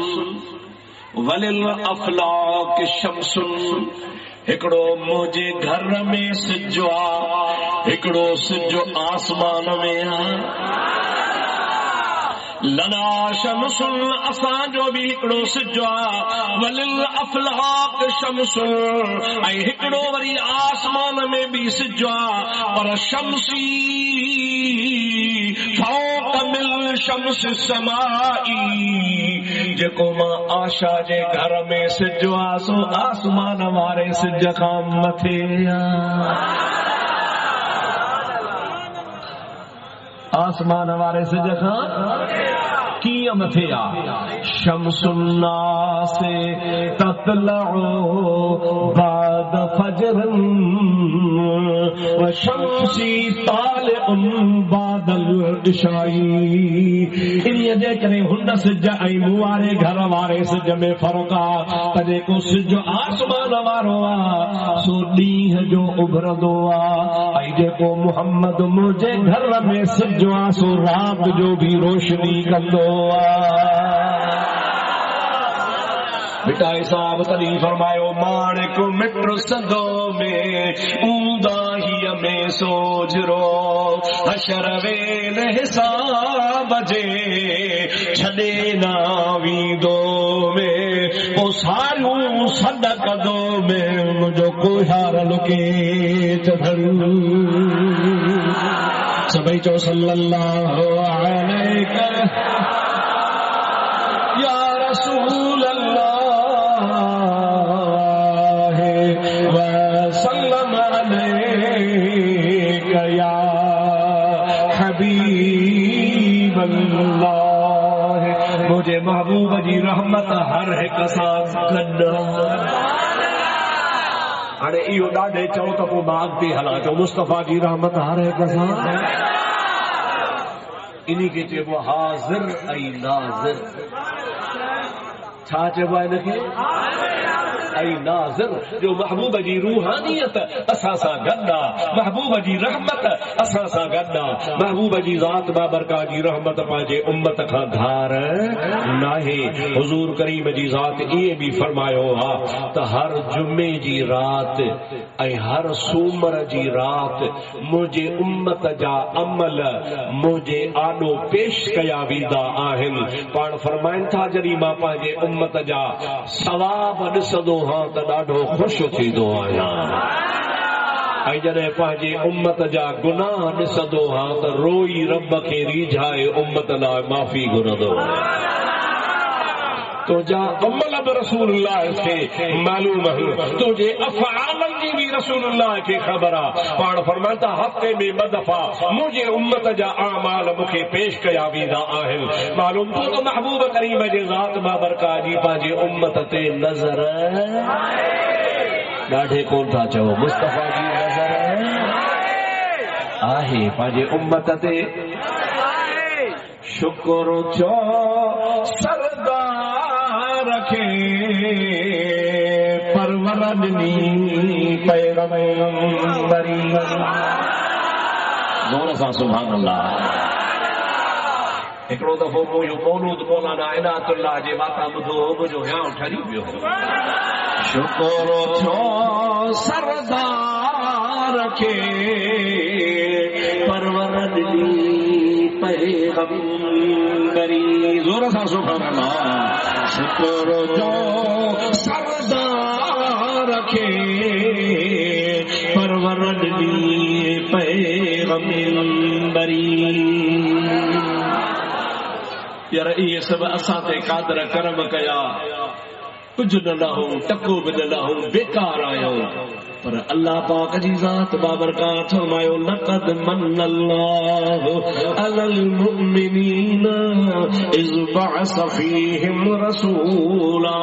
वलिल अफलाक शमसुन, हिकड़ो मुझे घर में सिजो आ, हिकड़ो सिजो आसमान में आ। लना शमसुन असांजो भी हिकड़ो सिजो आ, वलिल अफलाक शमसुन, ऐं हिकड़ो वरी आसमान में भी सिजो आ, पर शमसी फौक मिल शम्स समाई, जेको मां आशा जे घर में सिजो आ सो आसमान वारे सिज खां मथे आ। आसमान वारे सिज खां कीअं मथे आ? शम्सुन्ना से ततलउ बाद फजरन व शम्सी तालिउन बादल इशाई। इन्हीअ जे करे हुन सिज ऐं मूं वारे घर वारे सिज में फ़र्क़ु आ, त जेको सिज आसमान वारो आ सो ॾींहं जो उभरंदो आ, ऐं जेको मुहम्मद मुंहिंजे घर में सिज आ सो रात जो भी रोशनी कंदो आ। मिटाई साहब तॾहिं फरमायो, माणिक मिट सदो में ऊंदाहीअ में सोजरो, हशर वेल हिसाब जे छॾे न वींदो में, पोइ सारियूं सॾ कदो में मुंहिंजो कोहार लुके चढ़नि। सभई चो सल्लल्लाहु अलैहि या रसूल अल्लाह व सल्लम अलैका या हबीब अल्लाह। मुझे महबूब जी रहमत हर हिक सां गॾु। हाणे इहो ॾाढे चओ त पोइ मां अॻिते हलां थो। मुस्तफ़ा जी रहमत हर हिक सां, इन्ही खे चइबो हाज़िर ऐं नाज़िर। छा चइबो आहे हिनखे? ऐं नाज़िर। जो महबूब जी रूहानियत असां सां गॾु आहे, महबूब जी रहमत असां सां गॾु आहे, महबूब जी ज़ात बाबरकात जी रहमत पंहिंजे उम्मत खां धार नाहे। हुज़ूर करीम जी ज़ात इहे बि फरमायो आहे त हर जुमे जी राति ऐं हर सूमर जी राति मुंहिंजे उम्मत जा अमल मुंहिंजे आॾो पेश कया वेंदा आहिनि। पाण फरमाइनि था, जॾहिं मां पंहिंजे उम्मत जा सवाब ॾिसंदो आहियां त ॾाढो ख़ुशि थींदो आहियां, ऐं जॾहिं पंहिंजे उम्मत जा गुनाह ॾिसंदो आहियां त रोई रब खे रीझाए उम्मत लाइ माफ़ी घुरंदो आहियां। तुंहिंजा अमल बि रसूलुल्लाह खे मालूम आहिनि, तुंहिंजे अफ़आलनि जी बि रसूलुल्लाह खे ख़बर आहे। पाण फरमाइनि था, हफ़्ते में ॿ दफ़ा मुंहिंजे उम्मत जा अमाल मूंखे पेश कया वेंदा आहिनि। मालूम थियो त महबूब करीम जे ज़ात बाबरकात जी पंहिंजे उम्मत ते नज़र ॾाढे कोन था चओ, मुस्तफ़ा जी नज़र आहे पंहिंजे उम्मत ते। शुक्र थियो सरदार खे परवर ॾिनी पैगंबरी। जोर सां सुभान अल्लाह। हिकिड़ो दफ़ो मुंहिंजो मौलूद मौलाना इनायतुल्लाह जे वाता ॿुधो, मुंहिंजो हियां ठरी वियो। शुक्र थियो सरदार खे परवर ॾिनी पैगंबरी। जोर सां सुभान अल्लाह। शुक्र जो सरदार खे परवर ॾिनी पैगंबरी। यार इहे सभु असां ते क़ादर करम कया, कुझु न लहूं, टको बि न लहूं, बेकार आहियूं। पर अल्लाह पाक जी ज़ात बाबरकात फरमायो, लक़द मन्नल्लाहु अलल मुमिनीन इज़ बअस फ़ीहिम रसूला।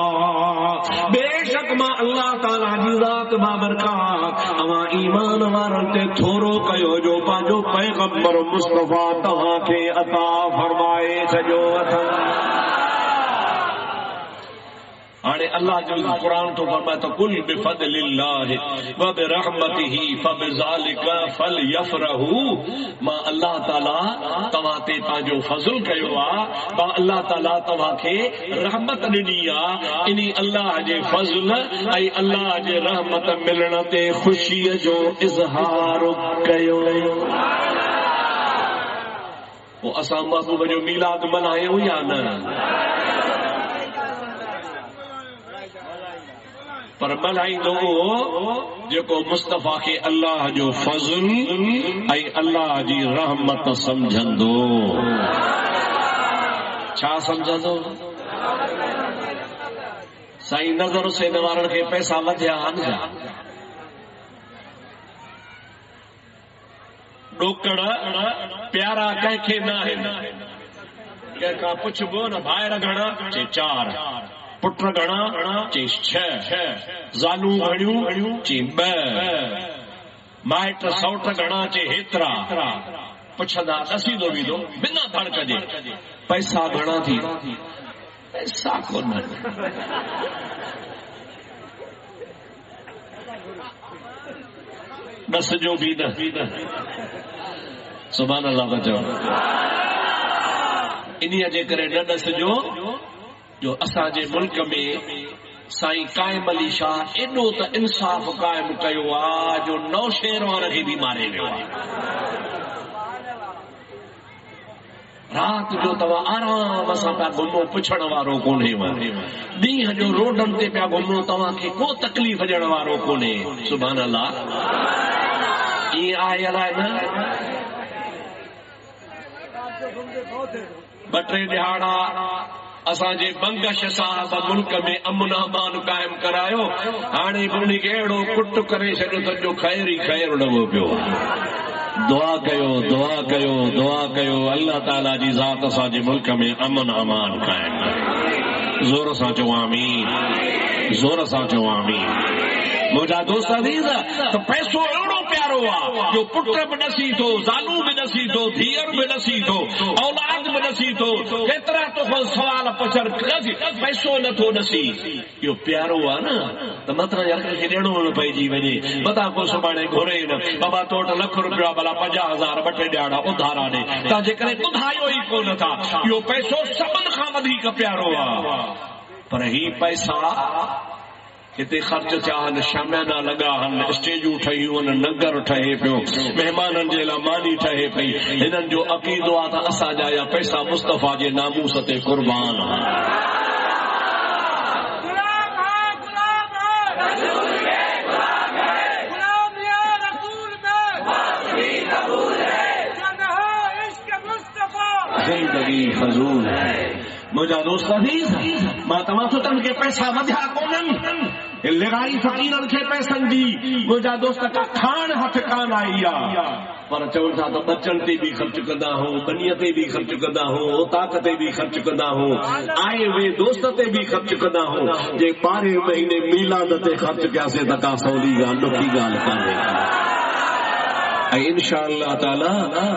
बेशक मां अल्लाह ताला जी ज़ात बाबरकात अवां ईमान वारनि ते थोरो कयो जो पंहिंजो पैगंबर मुस्तफ़ा तव्हांखे अता फरमाए छॾियो अथनि। हाणे अल्लाह जो कुरान तो फरमाए तो कुल बिफदलिल्लाहि व बिरहमतिही फबिज़ालिका फलयफरहू। मां अल्लाह ताला तव्हां ते पंहिंजो फज़ल कयो आहे, मां अल्लाह ताला तव्हां खे रहमत ॾिनी आहे, इन अल्लाह जे फज़ल ऐं अल्लाह जे रहमत मिलण ते ख़ुशीअ जो इज़हार कयो। पोइ असां महबूब जो मीलाद मल्हायूं या न? पर मल्हाईंदो जेको मुस्तफ़ा खे अल्लाह जो फज़ल ऐं अल्लाह जी रहमत सम्झंदो। छा सम्झंदो? साईं नज़र हुसैन वारनि खे पैसा वधिया आहिनि छा? ॾोकड़ प्यारा कंहिंखे न आहिनि। कंहिंखां पुछबो न भाइर घणा? चए 4, पुट घणा? चए 6, ज़ालूं घणियूं? चए 2, माइट सौट घणा? चए हेतिरा। पुछंदा ॾसींदो वींदो बिना धड़क जे पैसा घणा थी? पैसा कोन। ॾस जो बि न। सुभान अल्लाह था चओ। इन्हीअ जे करे न ॾसजो जो असांजे मुल्क में साईं काइम अली शाह एॾो त इंसाफ़ क़ाइमु कयो आहे जो नौशेरवान खे बि मारे वियो आहे। रात जो तव्हां आराम सां पिया घुमो, पुछण वारो कोन्हे। ॾींहं जो रोडनि ते पिया घुमो, तव्हांखे को तकलीफ़ ॾियण वारो कोन्हे। सुभान अल्लाह। ईअं आहे अलाए न? 2-3 ॾिहाड़ा असांजे बंगश साहब मुल्क में अमन अमान क़ाइमु करायो। हाणे बि उनखे अहिड़ो कुट करे छॾियो त जो ख़ैर ई ख़ैर लॻो पियो आहे। दुआ कयो, दुआ कयो, दुआ कयो अल्लाह ताला जी ज़ात असांजे मुल्क में अमन अमान क़ाइमु करे। ज़ोर सां चओ आमीन, ज़ोर सां चओ आमीन। मुंहिंजा दोस्त अज़ीज़, त पैसो अहिड़ो प्यारो आहे जो पुट बि ॾसी थो, ज़ालू बि ॾसी थो, धीअर बि ॾसी थो, औलाद बि ॾसी थो। केतिरा तोखां सवाल पुछण, पैसो नथो ॾसी। इहो प्यारो आहे न। त मतिलबु यार कंहिंखे ॾियणो न पइजी वञे। मता को सुभाणे घुरे न बाबा तो वटि ₹1 भला 50,000 2-3 ॾिहाड़ा उधारा ॾे। तव्हां जेकॾहिं ॿुधायो ई कोन था, इहो पैसो सभिनि खां वधीक प्यारो आहे। पर ही पैसा हिते ख़र्च थिया आहिनि, शामियाना लॻा आहिनि, स्टेजूं ठहियूं आहिनि, नगर ठहे पियो, महिमाननि जे लाइ मानी ठहे पई। हिननि जो अक़ीदो आहे त असांजा या पैसा मुस्तफ़ा जे नामूस ते क़ुर्बान आहिनि। ज़िंदगी फज़ूल है। मुंहिंजा दोस्त अज़ीज़, मां तव्हां सोचनि खे पैसा वधिया कोन्हनि, लॻाई फ़क़ीरनि खे पैसनि जी। मुंहिंजा दोस्त का खाण हथ कान आई आहे। पर चवनि था त बचनि ते बि ख़र्च कंदा हो, बनीअ ते बि ख़र्च कंदा हो, औताक ते बि ख़र्च कंदा हो, आए वे दोस्त ते बि ख़र्च कंदा हो। जे 12 महीने मीलाद ते ख़र्च कयासीं त का सवली ॻाल्हि, ॾुखी ॻाल्हि कान्हे। इंशाअल्लाह ताला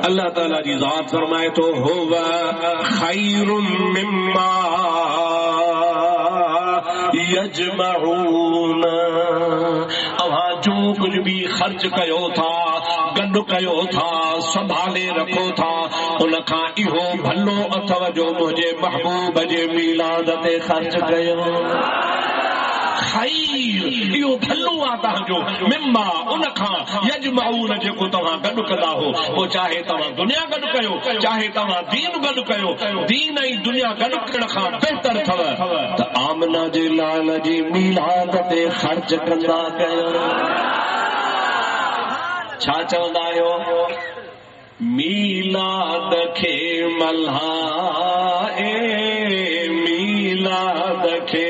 अल्लाह ताला जी ज़ात फरमाए तो हुवा खैरुम मिम्मा यजमऊन। अव्हां जो कुछ भी खर्च कयो था, गॾु कयो था, संभाले रखो था, उन खां इहो भलो अथव जो मुंहिंजे महबूब जे मीलाद ते खर्च कयो। खैर इहो भलो आहे तव्हांजो, मिम्मा उन खां यजमाऊन जेको तव्हां गॾु कंदा हो। पोइ चाहे तव्हां दुनिया गॾु कयो, चाहे तव्हां दीन गॾु कयो, दीन ऐं दुनिया गॾु करण खां बहितर अथव त आमना जे लाल जी मीलाद ते ख़र्च कंदा कयो। छा चवंदा आहियो? मीलाद खे मल्हाए, मीलाद खे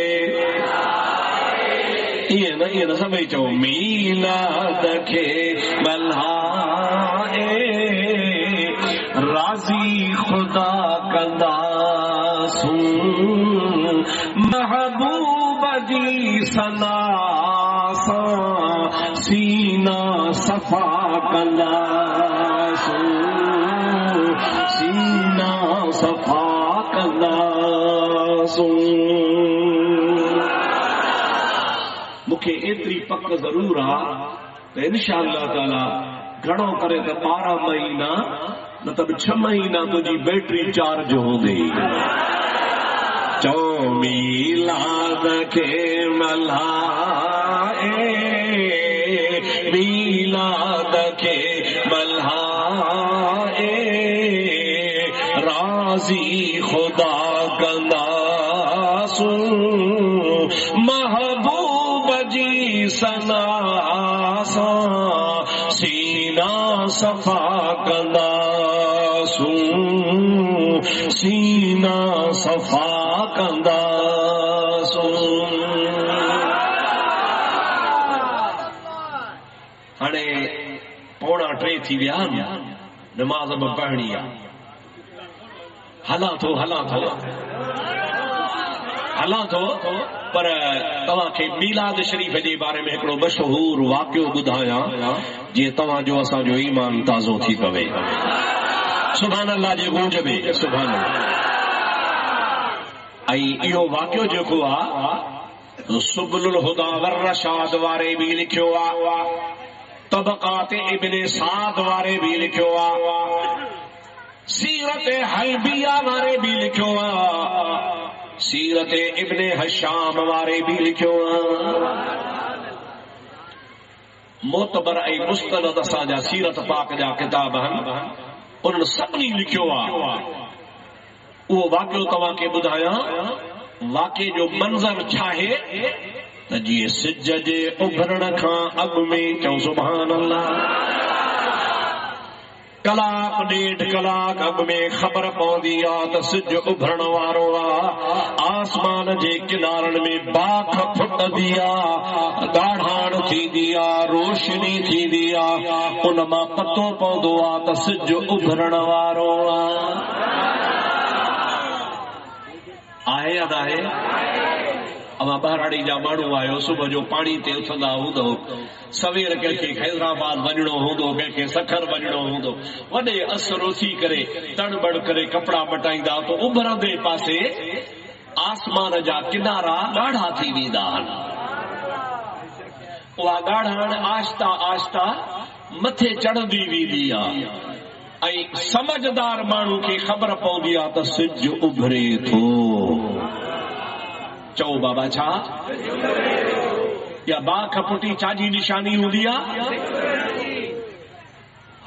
ईअं न सभई चओ मीलाद खे मल्हाए, राज़ी ख़ुदा कंदासूं, महबूब जी सना सां सीना सफ़ा कंदासूं, सीना सफ़ा कंदासूं। मूंखे एतिरी पक ज़रूर आहे त इंशाअल्लाह ताला घणो करे त 12 महीना न त 6 महीना तुंहिंजी बैटरी चार्ज हूंदी। चओ मीलाद खे मल्हाए, मीलाद खे मल्हाए, राज़ी खुदा कंदासूं, महबूब जी सना सां सीना सफ़ा कंदासूं, सीना सफ़ा कंदासूं। हाणे 2:45 थी विया, नमाज़ में पढ़णी आहे। हलां थो पर तव्हांखे मीलाद शरीफ़ जे बारे में हिकिड़ो मशहूर वाक़ियो ॿुधायां जीअं तव्हांजो असांजो ईमान ताज़ो थी पवे। सुभान अल्लाह जे गूंज में सुभान अल्लाह। ऐं इहो वाक़ियो जेको आहे सुबुलुल हुदा वर रशाद वारे बि लिखियो आहे, तबक़ात इब्न साद वारे बि लिखियो आहे, सीरत हलबिया वारे बि लिखियो आहे, सीरत इब्न हशाम वारे बि लिखियो आहे। मोतबर ऐं मुस्तनद असांजा सीरत पाक जा किताब आहिनि, उन्हनि सभिनी लिखियो आहे। उहो वाक़ियो तव्हांखे ॿुधायां। वाक़े जो मंज़र छा आहे त जीअं सिज जे उभरण खां अॻु में, चओ सुभान अल्लाह, कलाक 1.5 कलाक अॻु में ख़बर पवंदी आहे त सिज उभरण वारो आहे। आसमान जे किनारनि में बाख फुटंदी आहे, ॻाढ़ाण थींदी आहे, रोशनी थींदी आहे, उन मां पतो पवंदो आहे त सिज उभरण वारो आहे या न आहे? अवां बहराड़ी जा माण्हू आहियो, सुबुह जो पाणी ते उथंदा हूंदो, सवेर कंहिंखे हैदराबाद वञणो हूंदो, कंहिंखे सखर वञणो हूंदो, वॾे असर उथी करे तड़बड़ करे कपिड़ा मटाईंदा त उभरंदे पासे आसमान जा किनारा ॻाढ़ा थी वेंदा आहिनि। उहा ॻाढ़ाण आहिस्ता आहिस्ता मथे चढ़ंदी वेंदी आहे ऐं समझदार माण्हू खे ख़बर पवंदी आहे त सिज उभरे थो। चओ बाबा छा? या बाख फुटी छाजी निशानी हूंदी आहे?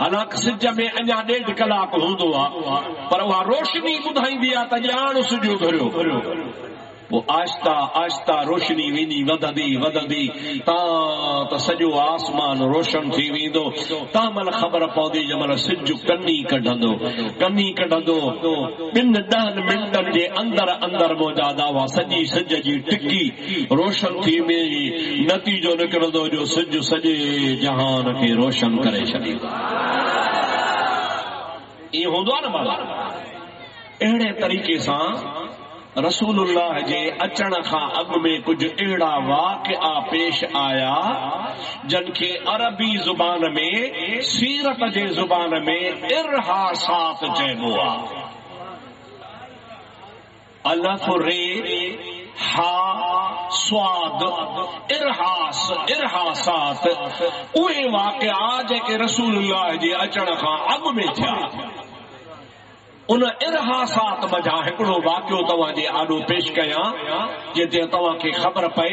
हालांकि सिज में अञा 1.5 कलाक हूंदो आहे, पर उहा रोशनी ॿुधाईंदी आहे त ॼाण सिज उभरियो। वो आहिस्ता आहिस्ता रोशनी वेंदी वधंदी त सॼो आसमान रोशन थी वेंदो। तामल ख़बर पवंदी जंहिंमहिल सिज कन्नी कढंदो 2-10 मिंटनि जे अंदर मौजादा हुआ सॼी सिज जी टिकी रोशन थी वेंदी। नतीजो निकिरंदो जो सिज सॼे जहान खे रोशन करे छॾींदो। इहो हूंदो आहे न बाबा। अहिड़े तरीक़े सां रसूलुल्लाह जे अचण खां अॻु में कुझु अहिड़ा वाक़िआ पेश आया जिनखे अरबी ज़ुबान में, सीरत जे ज़ुबान में इरहासात चइबो आहे। अलफ रे हा स्वाद इरहासात उहे वाक़िआ जेके रसूलुल्लाह जे अचण खां अॻु में थिया। उन इरहासात मज़ा हिकिड़ो वाक़ियो तव्हांजे आॾो पेश कयां जिते तव्हांखे ख़बर पए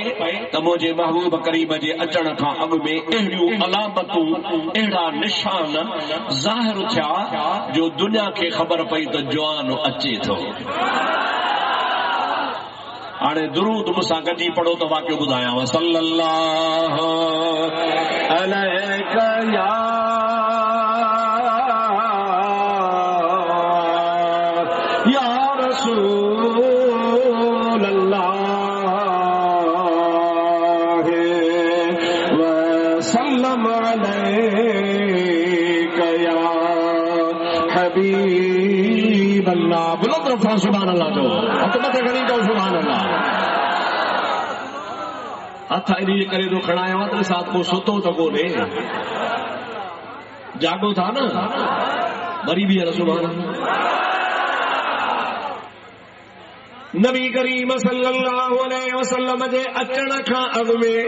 त मुंहिंजे महबूब करीम जे अचण खां अॻु में अहिड़ियूं अलामतूं, अहिड़ा निशान ज़ाहिर थिया जो दुनिया खे ख़बर पई त जवान अचे थो। हाणे दुरूद मूंसां गॾी पढ़ो त वाक़ियो ॿुधायांव। सल्लल्लाहु अलैहि सुभान अल्लाह जो हथ मथे खणी चओ सुभान अल्लाह। हथ इन करे तो खणाया हुआ तो साथ को सुतो तो कोने, जागो था न, मरी भी है सुभान अल्लाह। नबी करीम सल्लल्लाहु अलैहि वसल्लम जे अचण खां अॻु में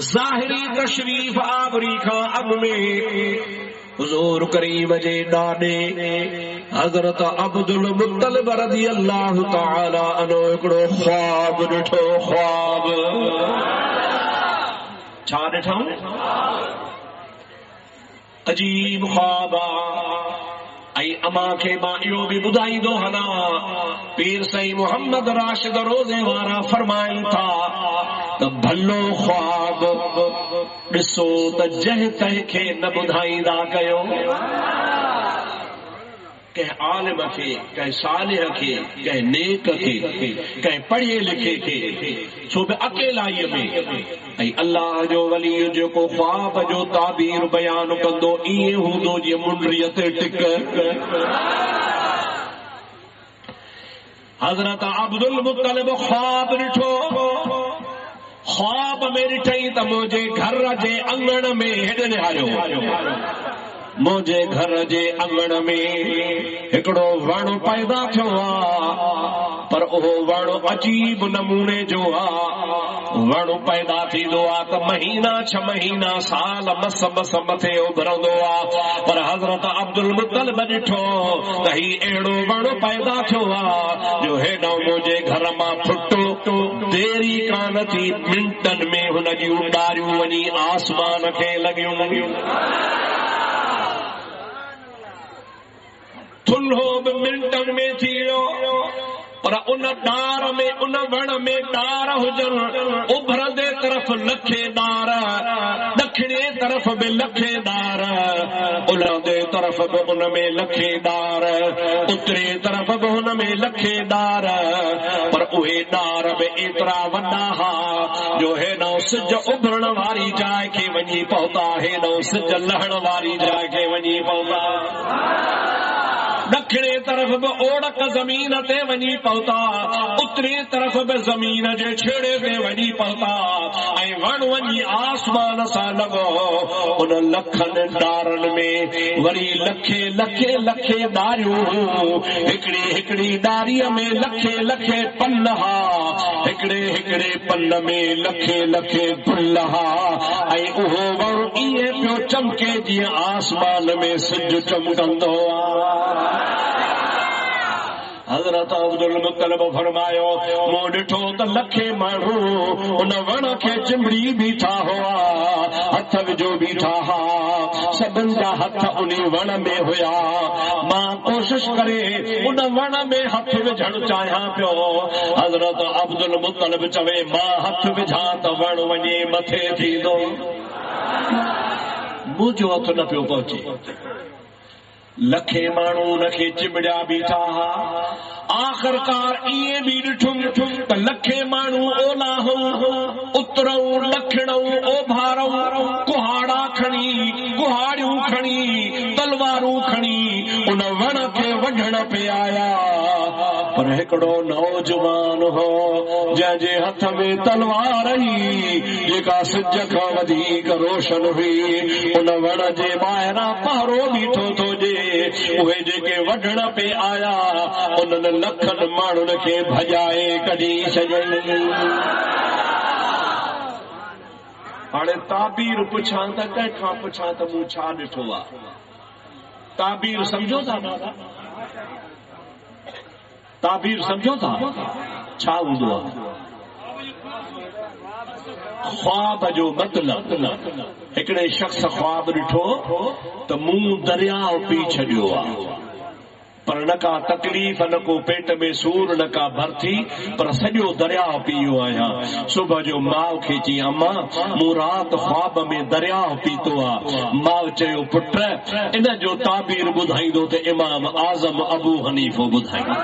ज़ाहिरी तशरीफ़ आवरी खां अॻु में हुज़ूर करीम जे ॾाॾे हज़रत अब्दुल मुत्तलिब रज़ियल्लाहु तआला अन्हु हिकिड़ो ख्वाब ॾिठो। ख्वाब छा ॾिठो? अजीब ख्वाब आई। अमा खे मां इहो बि ॿुधाईंदो हलां, पीर साईं मोहम्मद राशिद रोज़े वारा फरमाइनि था त भलो ख्वाब ॾिसो त जंहिं तंहिंखे न ॿुधाईंदा कयो। कंहिं आलिम खे, कंहिं सालिह खे, कंहिं नेक खे, कंहिं पढ़े लिखे खे, छो बि अकेलाईअ में। ऐं अल्लाह जो वली जेको ख्वाब जो ताबीर बयान कंदो ईअं हूंदो जीअं मुंडरीअ ते टिक। हज़रत अब्दुल मुत्तलिब ख्वाब ॾिठो। ख्वाब में ॾिठई त मुंहिंजे घर जे अंगण में हेॾे निहारियो, मुंहिंजे घर जे अंगण में हिकिड़ो वण पैदा थियो आहे, पर उहो वण अजीब नमूने जो आहे। वण पैदा थींदो आहे त महीना 6 महीना साल मस मस मथे उभरंदो आहे, पर हज़रत अब्दुल मुत्तलिब ॾिठो त ही अहिड़ो वण पैदा थियो आहे जो हेॾो मुंहिंजे घर मां फुटो। देरी कान थी, मिंटनि में हुन जूं ॾारियूं वञी आसमान खे लॻियूं। थुल्हो बि मिंटनि में थी वियो, पर उन डार में, उन वण में डार हुजनि, उभरंदे तरफ़ लखे डार, ॾखिणे तरफ़ बि लखे डार, उलहंदे तरफ़ बि उन में लखे डार, उतरे तरफ़ बि हुन में लखे डार, पर उहे डार बि एतिरा वॾा हा जो हेॾो सिज उभरण वारी जाइ खे वञी पहुता, हेॾो सिज लहण वारी जाइ खे वञी पहुता। ॾखिणे तरफ़ बि ओड़क ज़मीन ते वञी पहुता, उतरी तरफ़ बि ज़मीन जे छेड़े ते वञी पहुता, ऐं वण वञी आसमान सां लॻो। उन लखनि डारनि में वरी लखे लखे लखे डारियूं, हिकिड़ी हिकिड़ी डारीअ में लखे लखे पन हा, हिकिड़े हिकिड़े पन में लखे लखे फुल हा, ऐं उहो वण ईअं पियो चमके जीअं आसमान में सिज चमकंदो आहे। हज़रत अब्दुल मुत्तलिब फरमायो, मूं ॾिठो त लखे माण्हू उन वण खे चिंबड़ी बीठा हुआ, हथ विझो बीठा हा, सभिनि जा हथ उन वण में हुया। मां कोशिश करे उन वण में हथ विझण चाहियां पियो। हज़रत अब्दुल मुत्तलिब चवे, मां हथ विझां त वण वञे मथे थींदो, मुंहिंजो हथ न पियो पहुचे। लखे माण्हू उनखे चिमड़िया बीठा हा। आख़िरकार ईअं बि ॾिठुम त लखे माण्हू ओलाहूं उतरऊं ॾखिणऊं ओभारऊं कुहाड़ा खणी, कुहाड़ियूं खणी, तलवारूं खणी उन वण खे वढण पे आया, पर हिकिड़ो नौजवान हो जंहिंजे हथ में तलवार हुई जेका सिज खां वधीक रोशन हुई। उन वण जे ॿाहिरां पहरो बीठो थो जे, उहे जेके वढण पे आया उन्हनि लखनि माण्हुनि खे भॼाए कढी छॾियईं। हाणे ताबीर पुछां त कंहिंखां पुछां त मूं छा ॾिठो आहे? ताबीर सम्झो था दादा? ताबीर सम्झो था छा हूंदो आहे? ख्वाब जो मतिलबु, हिकिड़े शख़्स ख्वाब ॾिठो त मूं दरियाव पी छॾियो आहे, पर न का तकलीफ़, न को पेट में सूर, न का भरती, पर सॼो दरियाव पीओ आहियां। सुबुह जो माउ खे चई, अम्मा मूं राति ख्वाब में दरियाव पीतो आहे। माउ चयो, पुट इन जो ताबीर ॿुधाईंदो त इमाम आज़म अबू हनीफ़ो ॿुधाईंदो।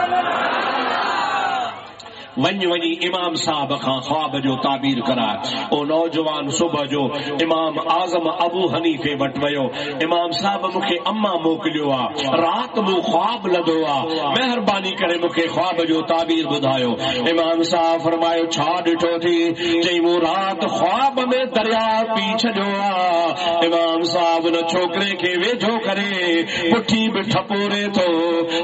वञी इमाम साहब खां ख्वाब जो ताबीर कराए। ओ नौजवान सुबुह जो इमाम आज़म अबू हनीफ़े वटि वियो। इमाम साहब मूंखे अम्मा मोकिलियो आहे, राति मूं ख्वाब लधो आहे, महिरबानी करे मूंखे ख्वाब जो ताबीर ॿुधायो। इमाम साहब फरमायो, छा ॾिठो थी? चई, मूं राति ख्वाब में दरिया पी छॾियो आहे। इमाम साहब न छोकिरे खे वेझो करे पुठी बि ठपोरे थो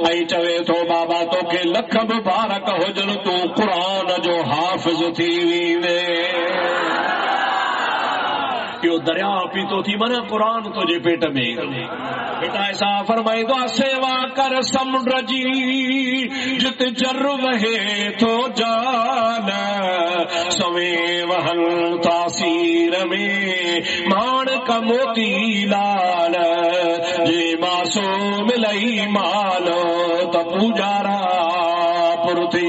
ऐं चवे थो, बाबा तोखे लख मुबारक हुजनि, तूं कुरान जो हाफ़िज़ थी वेंदे। यो दरिया पीतो थी मना कुरान तुझे पेट में। बेटा ऐसा फरमाइंदो सेवा कर समुंड जी जित जर वहे तो जान सवे वहन तासीर में मान का मोती लाल जे मासो मिलई माल त पूजारा पुरती।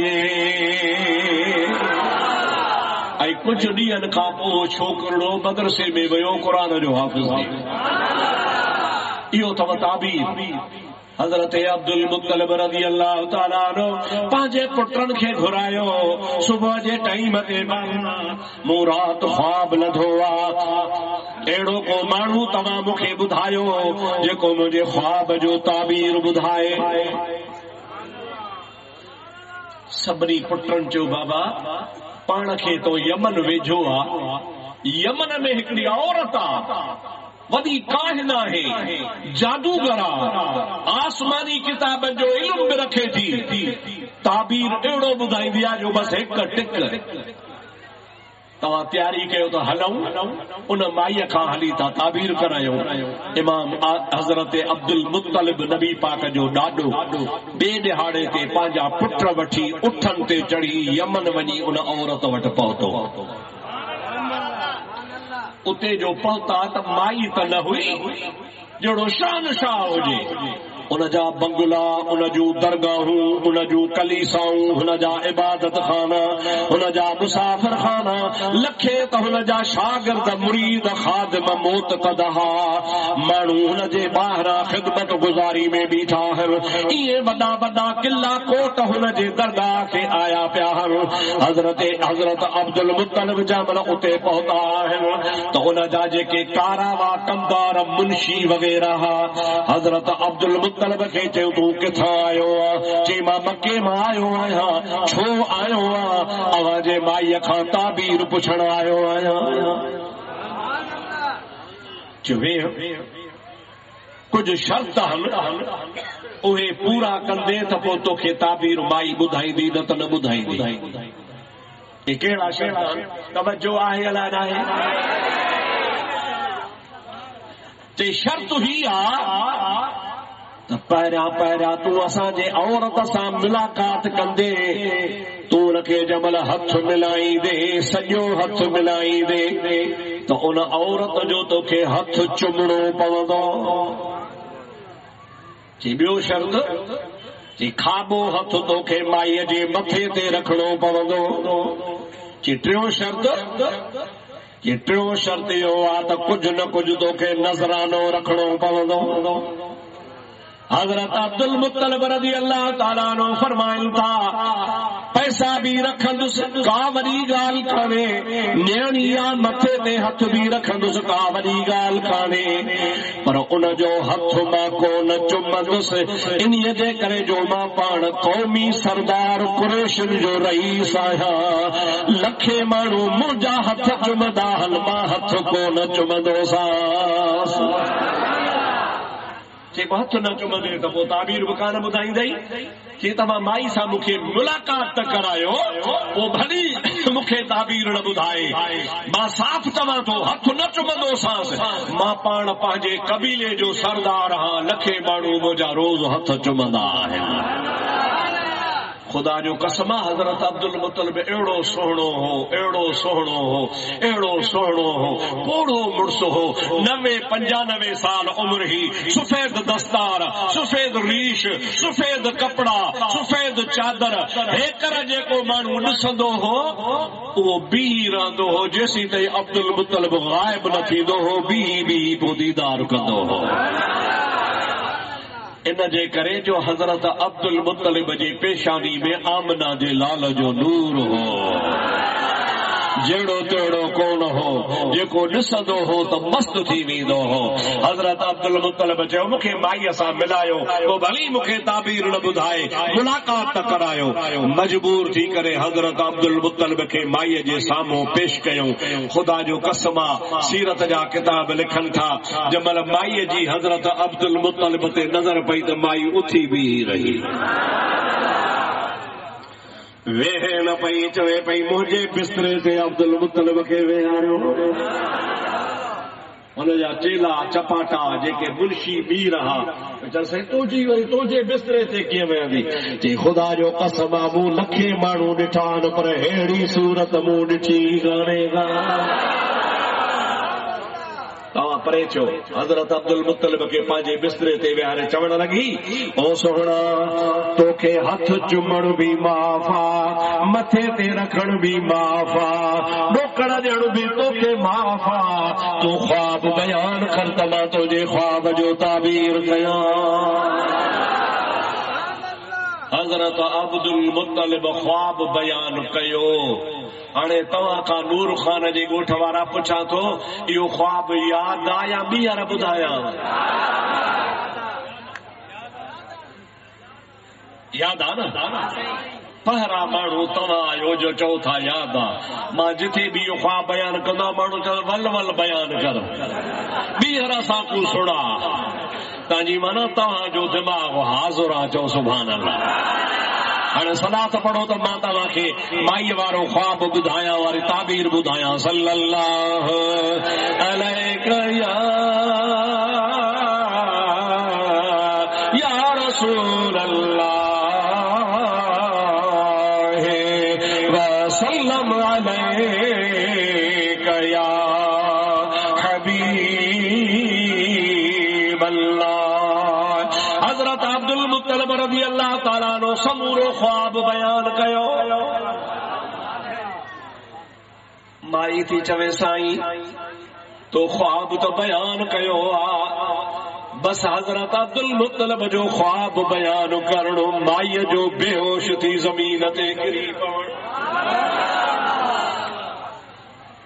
कुछ ॾींहंनि खां पोइ छोकिरो मदरसे में वियो कुरान जो हाफ़िज़ थी। इहो अथव ताबीर। हज़रत अब्दुल मुत्तलिब रज़ी अल्लाह ताला अन्हु पंहिंजे पुटनि खे घुरायो सुबुह जे टाइम ते मूं राति ख्वाब लधो आहे। अहिड़ो को माण्हू तव्हां मूंखे ॿुधायो जेको मुंहिंजे ख्वाब जो ताबीर ॿुधाए। सभिनी पुटनि चयो बाबा पाण खे तो यमन वेझो आ। यमन में हिकिड़ी औरत आ वॾी काहिन आहे जादूगर आ आसमानी किताब जो इल्म बि रखे थी। ताबीर अहिड़ो ॿुधाईंदी आहे जो बसि हिक टिक तव्हां तयारी कयो त हलूं उन माईअ खां हली था ताबीर करायूं। इमाम हज़रत अब्दुल मुत्तलिब नबी पाक जो ॾाॾो ॿिए ॾिहाड़े ते पंहिंजा पुट वठी उठनि ते चढ़ी यमन वञी उन औरत वटि पहुतो। उते जो पहुता त माई त न हुई जहिड़ो शानशाह हुजे। उन जा बंगला उन जूं दरगाहूं उन जूं कलीसाऊं हुन जा इबादत खाना हुन जा मुसाफ़िर खाना लखे त हुन जा शागिर्द मुरीद खादिम मौत कदहा माण्हू हुन जे ॿाहिरां ख़िदमत गुज़ारी में बीठा आहिनि। इहे वॾा वॾा किला कोट हुन जे दरगाह खे आया पिया आहिनि। हज़रत अब्दुल मुत्तलिब जंहिं महिल उते पहुता आहिनि त हुन जा जेके कारावा कंदार मुंशी वग़ैरह हज़रत अब्दुल मुत्तलिब खे चयो तूं किथां आयो आहे? चई मां मके मां आयो आहियां। छो आयो आहे? अव्हां जे माईअ खां ताबीर पुछण आयो आहियां। चवे कुझु शर्त आहिनि उहे पूरा कंदे त पोइ तोखे ताबीर माई ॿुधाईंदी न त न ॿुधाईंदी। हे कहिड़ा शर्त आहिनि? तवजो आहे अलाए न आहे? चई शर्त ही आहे पहिरियां तूं असांजे औरत सां मुलाक़ात कंदे तूं हुनखे जमल हथ मिलाईंदे सॼो हथ मिलाईंदे त उन औरत जो तोखे हथ चुमणो पवंदो। चई ॿियो शर्त चई खाॿो हथ तोखे माईअ जे मथे ते रखणो पवंदो। चई टियों शर्त इहो आहे त कुझु न कुझु तोखे नज़रानो रखणो पवंदो। हज़रत अब्दुल मुत्तलिब रज़ी अल्लाह ताला अन्हु फरमाइनि था पैसा भी रखंदुसि का वॾी ॻाल्हि कान्हे न्याणी आहे मथे ते हथ भी रखंदुसि का वॾी ॻाल्हि कान्हे पर उन जो हथ मां कोन चुमंदुसि इन्हीअ जे करे जो मां पाण क़ौमी सरदार कुरैशिन जो रईस आहियां। लखे माण्हू मुंहिंजा हथ चुमंदा आहिनि मां हथ कोन चुमंदोसांस। जेको हथ न चुमंदे त पोइ ताबीर बि कान ॿुधाईंदई। जे तव्हां माई सां मूंखे मुलाक़ात त करायो पोइ भली मूंखे ताबीर न ॿुधाए। मां साफ़ चवां थो हथ न चुमंदोसांस। मां पाण पंहिंजे कबीले जो सरदार आहियां। लखे माण्हू मुंहिंजा रोज़ हथ चुमंदा आहिनि। खुदा जो कसम हज़रत अब्दुल मुत्तलिब अहिड़ो सुहिणो हो पोड़ो मुड़स हो 95 साल उम्र ही सफेद दस्तार सफेद रीश सफेद कपड़ा सफेद चादर हेकर जेको माण्हू ॾिसंदो हो उहो बीही रहंदो हो जेसीं ताईं अब्दुल मुत्तलिब ग़ाइब न थींदो हो बीही पोइ दीदार कंदो हो। इन जे करे जो हज़रत अब्दुल मुत्तलिब जी पेशानी में आमना जे लाल जो नूर हो। जहिड़ो तहिड़ो कोन हो जेको ॾिसंदो हो त मस्त थी वेंदो हो। हज़रत अब्दुल मुत्तलिब चयो मूंखे माईअ सां मिलायो पोइ भली मूंखे ताबीर न ॿुधाए मुलाक़ात त करायो। मजबूर थी करे हज़रत अब्दुल मुत्तलिब खे माईअ जे साम्हूं पेश कयूं। ख़ुदा जो कसम सीरत जा किताब लिखनि था जंहिंमहिल माईअ जी हज़रत अब्दुल मुत्तलिब ते नज़र पई त माई उथी बीही रही। वेहे न पई चवे पई मुंहिंजे बिस्तरे ते अब्दुल मुतलिब खे वेहारियो। हुनजा चेला चपाटा जेके मुंशी बी रहा चरसे तुंहिंजी वरी तुंहिंजे बिस्तरे ते कीअं वेहंदी? चई ख़ुदा जो कसम आहे मूं लखे माण्हू ॾिठा आहिनि पर अहिड़ी सूरत मूं ॾिठी कान्हे का। तव्हां परे छो? हज़रत अब्दुल मुतलिब खे पंहिंजे बिस्तरे ते विहारे चवण लॻी, ओ सोहणा तोखे हथ चुमण बि माफ़ आ, मथे ते रखण बि माफ़ आ, ॾोकड़ ॾियण बि तोखे माफ़ आ। तूं ख्वाब बयान कर त मां तुंहिंजे ख्वाब जो ताबीर कयां। हज़रत अब्दुल मुतलिब ख्वाब बयान कयो। हाणे तव्हां खां नूर खान जे ॻोठ वारा पुछां थो, इहो ख्वाब यादि आहे या ॿीहर ॿुधायां? यादि आहे न? पहिरां माण्हू तव्हां आहियो जो चओ था यादि आहे। मां जिथे बि इहो ख्वाब बयान कंदो माण्हू चवंदो वल वल बयान कर, ॿीहर असां को सुणा। तव्हांजी माना तव्हांजो दिमाग़ हाज़ुर आहे, चओ सुभान अल्लाह। हाणे सलात पढ़ो त मां तव्हांखे माईअ वारो ख्वाब ॿुधायां, वारी ताबीर ॿुधायां। सल्लल्लाहु अलैहि या रसूल अल्लाह वसल्लम अलैका या हबीब अल्लाह। हज़रत अब्दुल मुतलिब रज़ी अल्लाह ताला नो समूरो ख्वाब बयान कयो। माई थी चवे साईं तो ख्वाब तो बयान कयो आ, बस हज़रत अब्दुल मुतलिब जो ख्वाब बयान करणो माईअ जो बेहोश थी ज़मीन ते किरी पवण।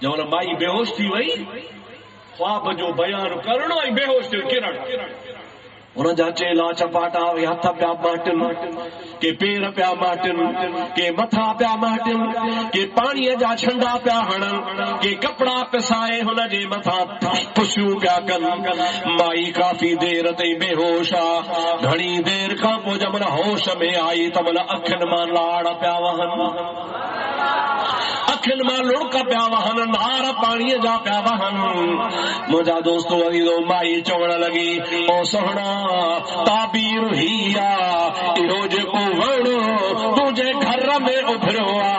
जब माई बेहोश थी वई, ख्वाब जो बयान करणो ऐं बेहोश थी किरण। उनजा चेला चपाटा हथ पिया माटनि, के पेर पिया माटनि, के मथा पिया माटनि, के पाणीअ जा छंडा पिया हणनि, के कपिड़ा पिसाए हुनजे मथां पुछियूं पिया कनि। माई काफ़ी देर ताईं बेहोश आ। घणी देर खां पोइ जमल होश में आई त मन अखियुनि मां लाड़ पिया वहनि, अखियुनि मां लुड़क पिया वहनि, नार पाणीअ जा पिया वहनि। मुंहिंजा दोस्तो अजीज़ो, माई चवण लॻी, ओ सोहणा ताबीर ही आ, इहो जेको वण तुंहिंजे घर में उभरियो आ,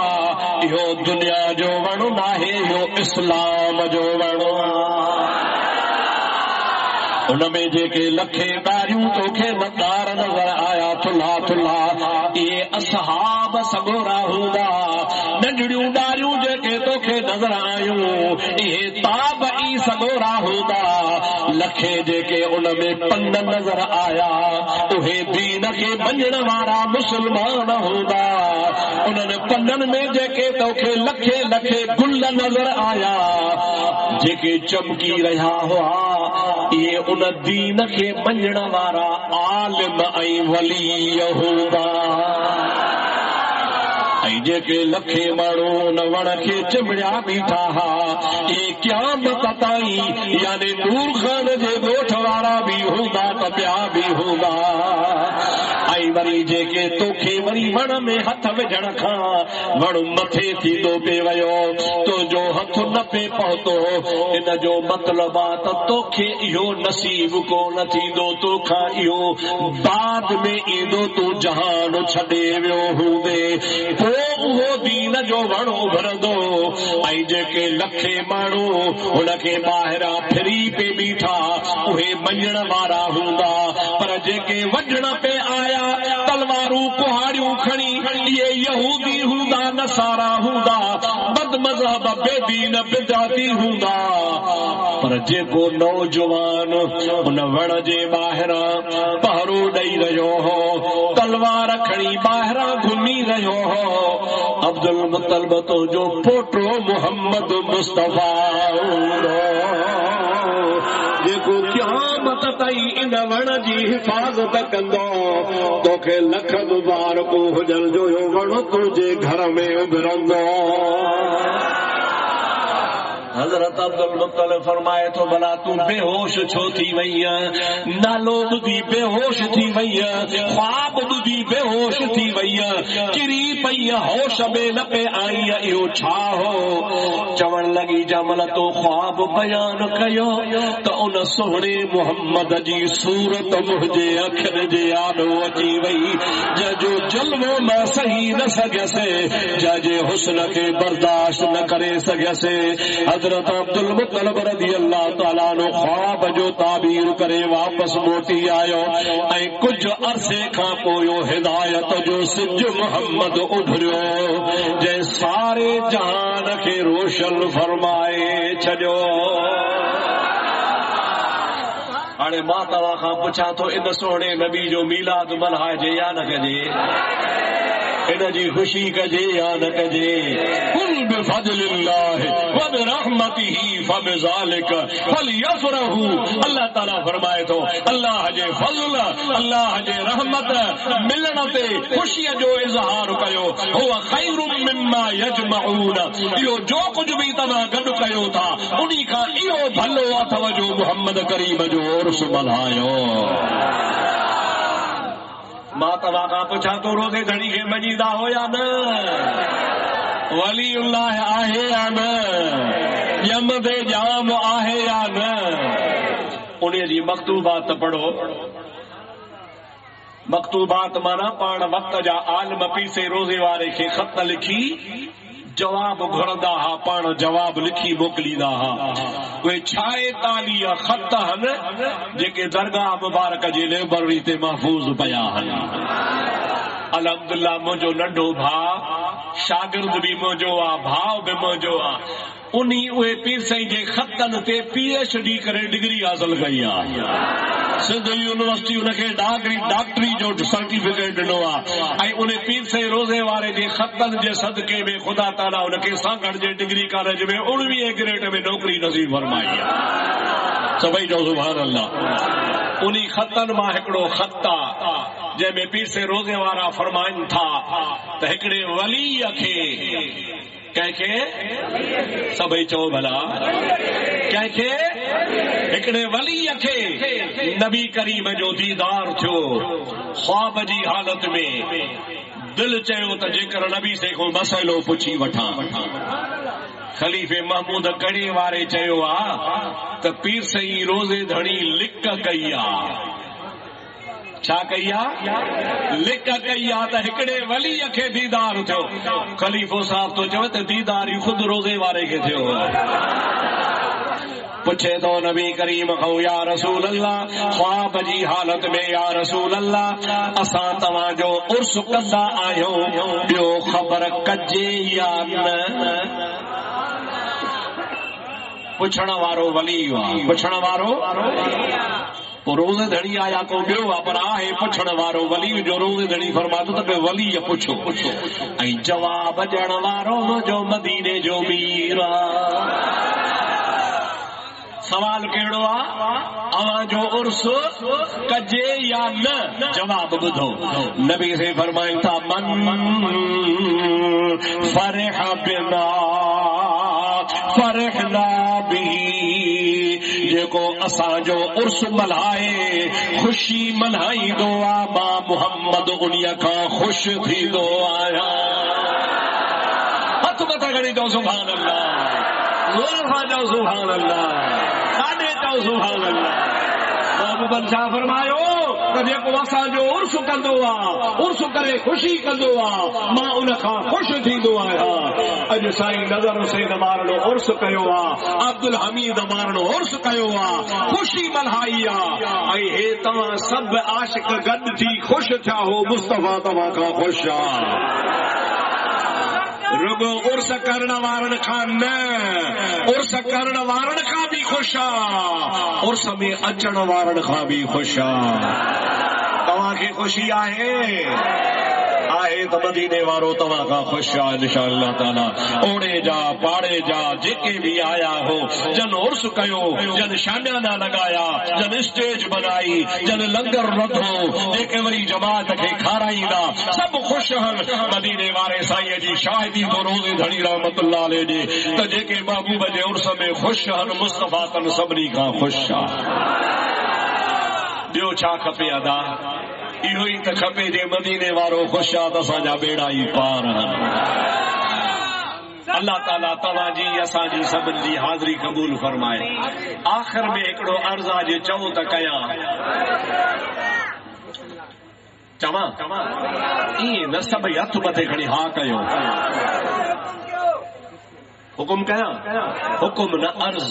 इहो दुनिया जो वण नाहे, इहो इस्लाम जो वण आ। उनमें जेके लखे ॾारियूं तोखे नज़ार नज़र आया थुल्हा थुल्हा, इहे असहाब सगोरा हूंदा। नंढड़ियूं ॾारियूं जेके तोखे नज़र आयूं, इहे ताबई सगोरा हूंदा। लखे जेके उनमें पन नज़र आया, उहे दीन खे मञण वारा मुस्लमान हूंदा। उन्हनि पननि में जेके तोखे लखे लखे गुल नज़र आया, जेके चमकी रहिया हुआ, इहे उन दीन खे मञण वारा आलिम ऐं वली हूंदा। ऐं जेके लखे माण्हू उन वण खे चिमड़िया बीठा हा, इहे क़यामत ताईं यानी नूर खान जे ॻोठ वारा बि हूंदा त ॿिया बि हूंदा। ऐं वरी जेके तोखे वरी वण में हथ विझण खां वण मथे थींदो पे वियो, तुंहिंजो हथ न पे पहुतो, इन जो मतिलब आहे त तोखे इहो नसीब कोन थींदो, तोखां इहो बाद में ईंदो, तूं जहान छॾे वियो हूंदे, पोइ उहो दीन जो वण उभरंदो। ऐं जेके लखे माण्हू हुनखे ॿाहिरां फिरी पे बीठा, उहे मञण वारा हूंदा, पर जेके वढण पे आया तलवारूं कुहाड़ियूं खणी, इहे यहूदी हूंदा, नसारा हूंदा, बदमज़हब बेदीन बिदाती हूंदा। पर जेको नौजवान उन वण जे ॿाहिरां पहरो ॾेई रहियो हो, तलवार खणी ॿाहिरां घुमी रहियो हो, अब्दुल मुतलिब तुंहिंजो पोटो मोहम्मद मुस्तफा जेको क़यामत ताईं इन वण जी हिफ़ाज़त कंदो, तोखे लख मुबारकूं हुजनि जो इहो वण तुंहिंजे घर में उभरंदो। हजरत अब्दुल मुत्तलिब फरमाए तो भला तू बेहोश छो थी वई नालो ॿुधी बेहोश थी वई ख्वाब ॿुधी बेहोश थी वई किरी पई होश में न पे आई इहो छा हो चवण लगी जमल तो ख्वाब बयान कयो तो उन सोहणे मुहम्मद जी सूरत मुझे अखर जे आॾो अची वई जो जलवो मां सही न सघियसि जे हुस्न खे बर्दाश्त न करे सघियसि हजरत अब्दुल मुत्तलिब रज़ी अल्लाह ताला नो ख्वाब जो ताबीर करे वापस मोटी आयो ऐं कुछ अरसे खां पोइ हिदायत जो सिज मुहम्मद उभरियो जंहिं सारे जहान खे रोशन फरमाए छॾियो हाणे मां तव्हां खां पुछां थो इन सोहणे नबी जो मीलाद मल्हाइजे या न कजे इन जी खुशी कजे या न कजे कुल बिफज़लिल्लाह व बिरहमतिही फबिज़ालिक फलयफ़रहू अल्लाह ताला फरमाए थो अल्लाह जे फज़ल अल्लाह जे रहमत मिलण ते खुशी जो इज़हार कयो हुव खैरुम मिम्मा यजमऊन इहो जो कुछ भी तव्हां गॾु कयो था उन्ही खां इहो भलो अथव जो मुहम्मद करीम जो उर्स मल्हायो मां तव्हां खां पुछां तो रोज़े धड़ी खे मञीदा हो या न वलीउल्लाह आहे या न यमदे जाम आहे या न उन जी मकतूबात पढ़ो मकतूबात माना पाण वक्त जा आलम पीसे रोज़े वारे खे ख़त लिखी जवाब घुरंदा हा पाण जवाब लिखी मोकिलींदा हा उहे 46 ख़त आहिनि जेके दरगाह मुबारक जी लाइब्रेरी ते महफ़ूज़ पिया आहिनि अल्हम्दुलिल्लाह मुंहिंजो नंढो भाउ शागिर्द बि मुंहिंजो आहे भाउ बि मुंहिंजो आहे उन्ही उहे पीर साईं जे ख़तनि ते PhD करे डिग्री हासिल कई आहे सिंध यूनिवर्सिटी उनखे डॉक्टरी जो सर्टिफिकेट ॾिनो आहे ऐं उन पीर साईं रोज़े वारे जे ख़तनि जे सदके में ख़ुदा ताला उनखे साकड़ जे डिग्री कॉलेज में 19 ग्रेड में नौकरी नसीब फरमाई आहे सभई जो सुभान अल्लाह उन्ही ख़तनि मां हिकिड़ो ख़त आहे जंहिंमें पीर साईं रोज़े वारा फरमाइनि था त हिकिड़े वलीअ खे कंहिंखे सभई चओ भला कंहिंखे हिकिड़े वलीअ खे नबी करीम जो दीदार थियो ख्वाब जी हालत में दिल चयो त जेकर नबी से को मसइलो पुछी वठां खलीफ़े महमूद कड़े वारे चयो आहे त पीर साईं रोज़े धणी लिक कई आहे छा कई आहे लिक कई आहे त हिकिड़े वलीअ खे दीदार थियो खलीफ़ो साहब तो चवे त दीदार ई खुद रोज़े वारे खे थियो पुछे तो नबी करीम खां या रसूल अल्लाह ख्वाब जी हालत में या रसूल अल्लाह असां तव्हां जो उर्स कंदा आहियूं ॿियो ख़बर कजे या न पुछण वारो वली आहे पुछण वारो रोज़े धड़ी आया को ॿियो आहे पर आहे पुछण वारो वली जो रोज़े धड़ी फरमातो त वली पुछो ऐं जवाब ॾियण वारो मुंहिंजो मदीने जो मीर सवाल कहिड़ो आहे अवां जो उर्स कजे या न जवाब ॿुधो नबी से फरमाइनि था मन फरह बिना फरहना बिही जेको असांजो उर्स मल्हाए खुशी मल्हाईंदो आहे मां मुहम्मद उन्हीअ खां ख़ुशि थींदो आहियां हथ मथा खणी चओ सुभान अल्लाह ज़ोर सां चओ सुभान अल्लाह काॾे चओ सुभान अल्लाह महबूबन छा फरमायो त जेको असांजो उर्स कंदो आहे उर्स करे ख़ुशी कंदो आहे मां उन खां ख़ुशि थींदो आहियां अॼु साईं नज़र हुसैन वारो उर्स कयो आहे अब्दुल हमीद वारो उर्स कयो आहे ख़ुशी मल्हाई आहे ऐं हे तव्हां सभु आशिक गॾु थी ख़ुशि थिया हो मुस्तफ़ा तव्हां खां ख़ुशि आहे रुगो उर्स करण वारनि खां न उर्स करण वारनि खां बि ख़ुशि आहे उर्स में अचण वारनि खां बि ख़ुशि आहे तव्हांखे ख़ुशी आहे आहे त मदीने वारो तव्हां खां ख़ुशि आहे इंशाअल्लाह ताला। ओड़े जा पाड़े जा जेके भी आया हो, जन उर्स कयो, जन शामियाना लगाया, जन स्टेज बनाई, जन लंगर रधो, जेके वरी जमात खे खाराईंदा, सब ख़ुश हन मदीने वारे साईं जी शाहिदी तो रोज़े धड़ी रहमतुल्लाह अलैह जे त जेके महबूब जे उर्स में ख़ुश हन मुस्तफा तन सभिनी खां ख़ुश आहे। ॿियो छा खपे अदा? इहो ई त खपे जे मदीने वारो ख़ुश आहे त असांजा बेड़ा ई पार हन। अल्लाह ताला तव्हांजी असांजी सभिनी जी हाज़िरी क़बूल फरमाए। आख़िर में हिकिड़ो अर्ज़ आहे जे चओ त कयां, चवां ईअं न सभई हथ मथे खणी हा कयो, हुकुम कयां, हुकुम न अर्ज़।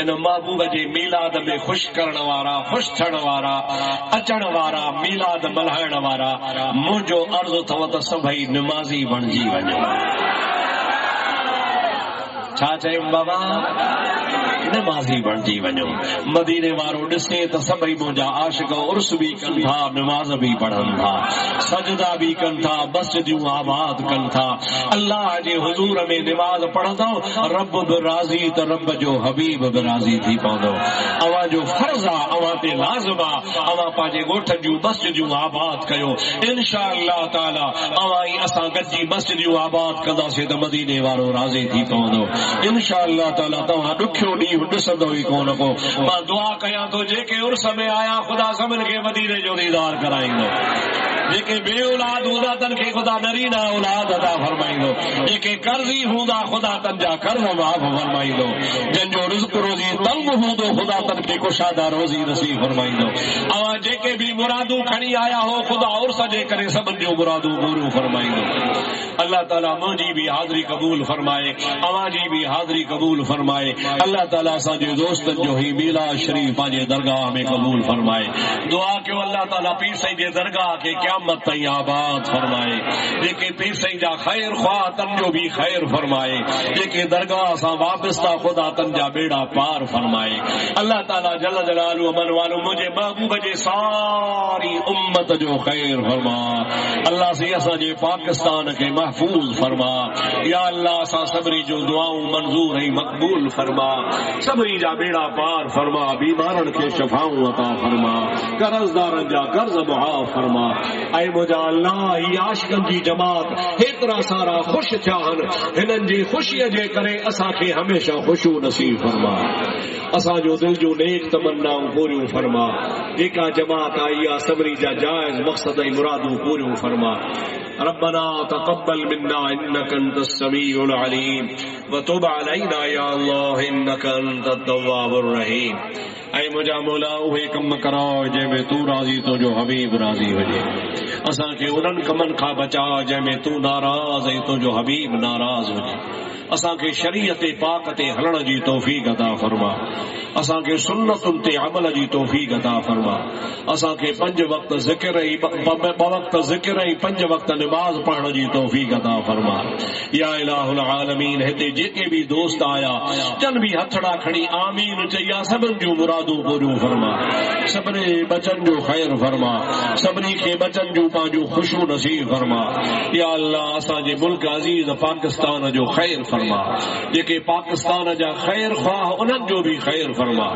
इन महबूब जे मीलाद में ख़ुश करण वारा, ख़ुश थियण वारा, अचण वारा, मीलाद मल्हाइण वारा, मुंहिंजो अर्ज़ अथव त सभई निमाज़ी बणिजी वञो। छा चयो बाबा? नमाज़ी बणिजी वञो। मदीने वारो ॾिसे त सभई मुंहिंजा आशिक उर्स भी कनि था, नमाज़ भी पढ़नि था, सजदा भी कनि था, मस्जिदूं आबाद कनि था। अल्लाह जे हुज़ूर में नमाज़ पढ़ंदो, रब बि राज़ी त रब जो हबीब बि राज़ी थी पवंदो। अवां जो फर्ज़ आहे, अवां ते लाज़िम आहे, अवां पंहिंजे ॻोठ जूं मस्जिदूं आबाद कयो। इंशाअल्लाह ताला अवां ई असां गॾिजी मस्जिदूं आबाद कंदासीं त मदीने वारो राज़ी थी पवंदो। इंशाअल्लाह ताला तव्हां ॾुखियो ॾींहुं ॾिसंदो ई कोन को। मां दुआ कयां थो जेके उर्स में आया ख़ुदा सभिनि खे मदीने जो दीदार कराईंदो। जेके बे औलाद हूंदा तन खे ख़ुदा नरीना औलाद अता फरमाईंदो। जेके कर्ज़ी हूंदा ख़ुदा तन जा कर्ज़ माफ़ फरमाईंदो। जंहिंजो रिज़्क़ रोज़ी तंग हूंदो ख़ुदा तन खे कुशादा रोज़ी नसीब फरमाईंदो। अवां जेके भी मुरादूं खणी आया हो ख़ुदा उर्स जे करे सभिनि जो मुरादूं पूरियूं फरमाईंदो। अल्लाह ताला मुंहिंजी भी हाज़िरी क़बूल फरमाए, अवां जी भी हाज़िरी क़बूल फरमाए। अल्लाह ताला असांजे दोस्तनि जो ही मीलाद शरीफ़ पंहिंजे दरगाह में क़बूल फरमाए। दुआ कयो अल्लाह ताला पीर साईं जे दरगाह खे क़यामत ताईं आबाद फरमाए। जेके पीर साईं जा ख़ैर ख़्वाह तन जो भी ख़ैर फरमाए। जेके दरगाह सां वाबस्ता ख़ुदा तन जा बेड़ा पार फरमाए। अल्लाह ताला जल जलालु अमन वालो मुंहिंजे महबूब जे सारी उम्मत जो ख़ैर फरमा। अल्लाह से असांजे पाकिस्तान खे महफूज़ फरमा। या अल्लाह असां सभिनी जूं दुआऊं मंज़ूर ऐं मक़बूल फरमा। सभिनी जा बेड़ा पार फरमा। बीमारनि खे शफ़ाऊं अता फरमा। कर्ज़दारनि जा कर्ज़ मुआफ़ फरमा। ऐं मुंहिंजा अल्लाह ही आशिक़नि जी जमात हेतिरा सारा ख़ुशि थिया आहिनि, हिननि जी ख़ुशीअ जे करे असांखे हमेशह ख़ुशू नसीब फरमा। असांजो दिल जो नेक तमन्नाऊं पूरियूं फरमा। जेका जमात आई आहे सभिनी जा जाइज़ मक़सद ऐं मुरादूं पूरियूं फरमा। रब्बना तक़ब्बल मिन्ना इन्नका अंतस समीउल अलीम व तुब अलैना या अल्लाह इन्नका अंतत तव्वाबुर रहीम। ऐं मुंहिंजा मौला उहे कम कराओ जंहिंमें तूं राज़ी तुंहिंजो हबीब राज़ी हुजे। असांखे उन्हनि कमनि खां बचा जंहिंमें तूं नाराज़ ऐं तुंहिंजो हबीब नाराज़ हुजे। असांखे शरीयत पाक ते हलण जी तौफ़ीक़ अता फरमा। असांखे सुन्नतुनि ते अमल जी तौफ़ीक़ अता फरमा। असांखे 5 वक्त ज़िक्र ऐं 2 वक्त ज़िक्र ऐं 5 वक्त नमाज़ पढ़ण जी तौफ़ीक़ अता फरमा। या इलाहुल आलमीन हिते जेके भी दोस्त आया जन भी हथड़ा खणी आमीन चया सभिनि जूं मुरादूं पूरियूं फरमा। सभिनी बचन जो ख़ैर फरमा। सभिनी खे बचन जूं पंहिंजूं ख़ुशियूं नसीब फरमा। या अल्लाह असांजे मुल्क अज़ीज़ पाकिस्तान जो ख़ैर फरमा। जेके पाकिस्तान जा ख़ैर ख़्वाह उन्हनि जो भी ख़ैर फरमा।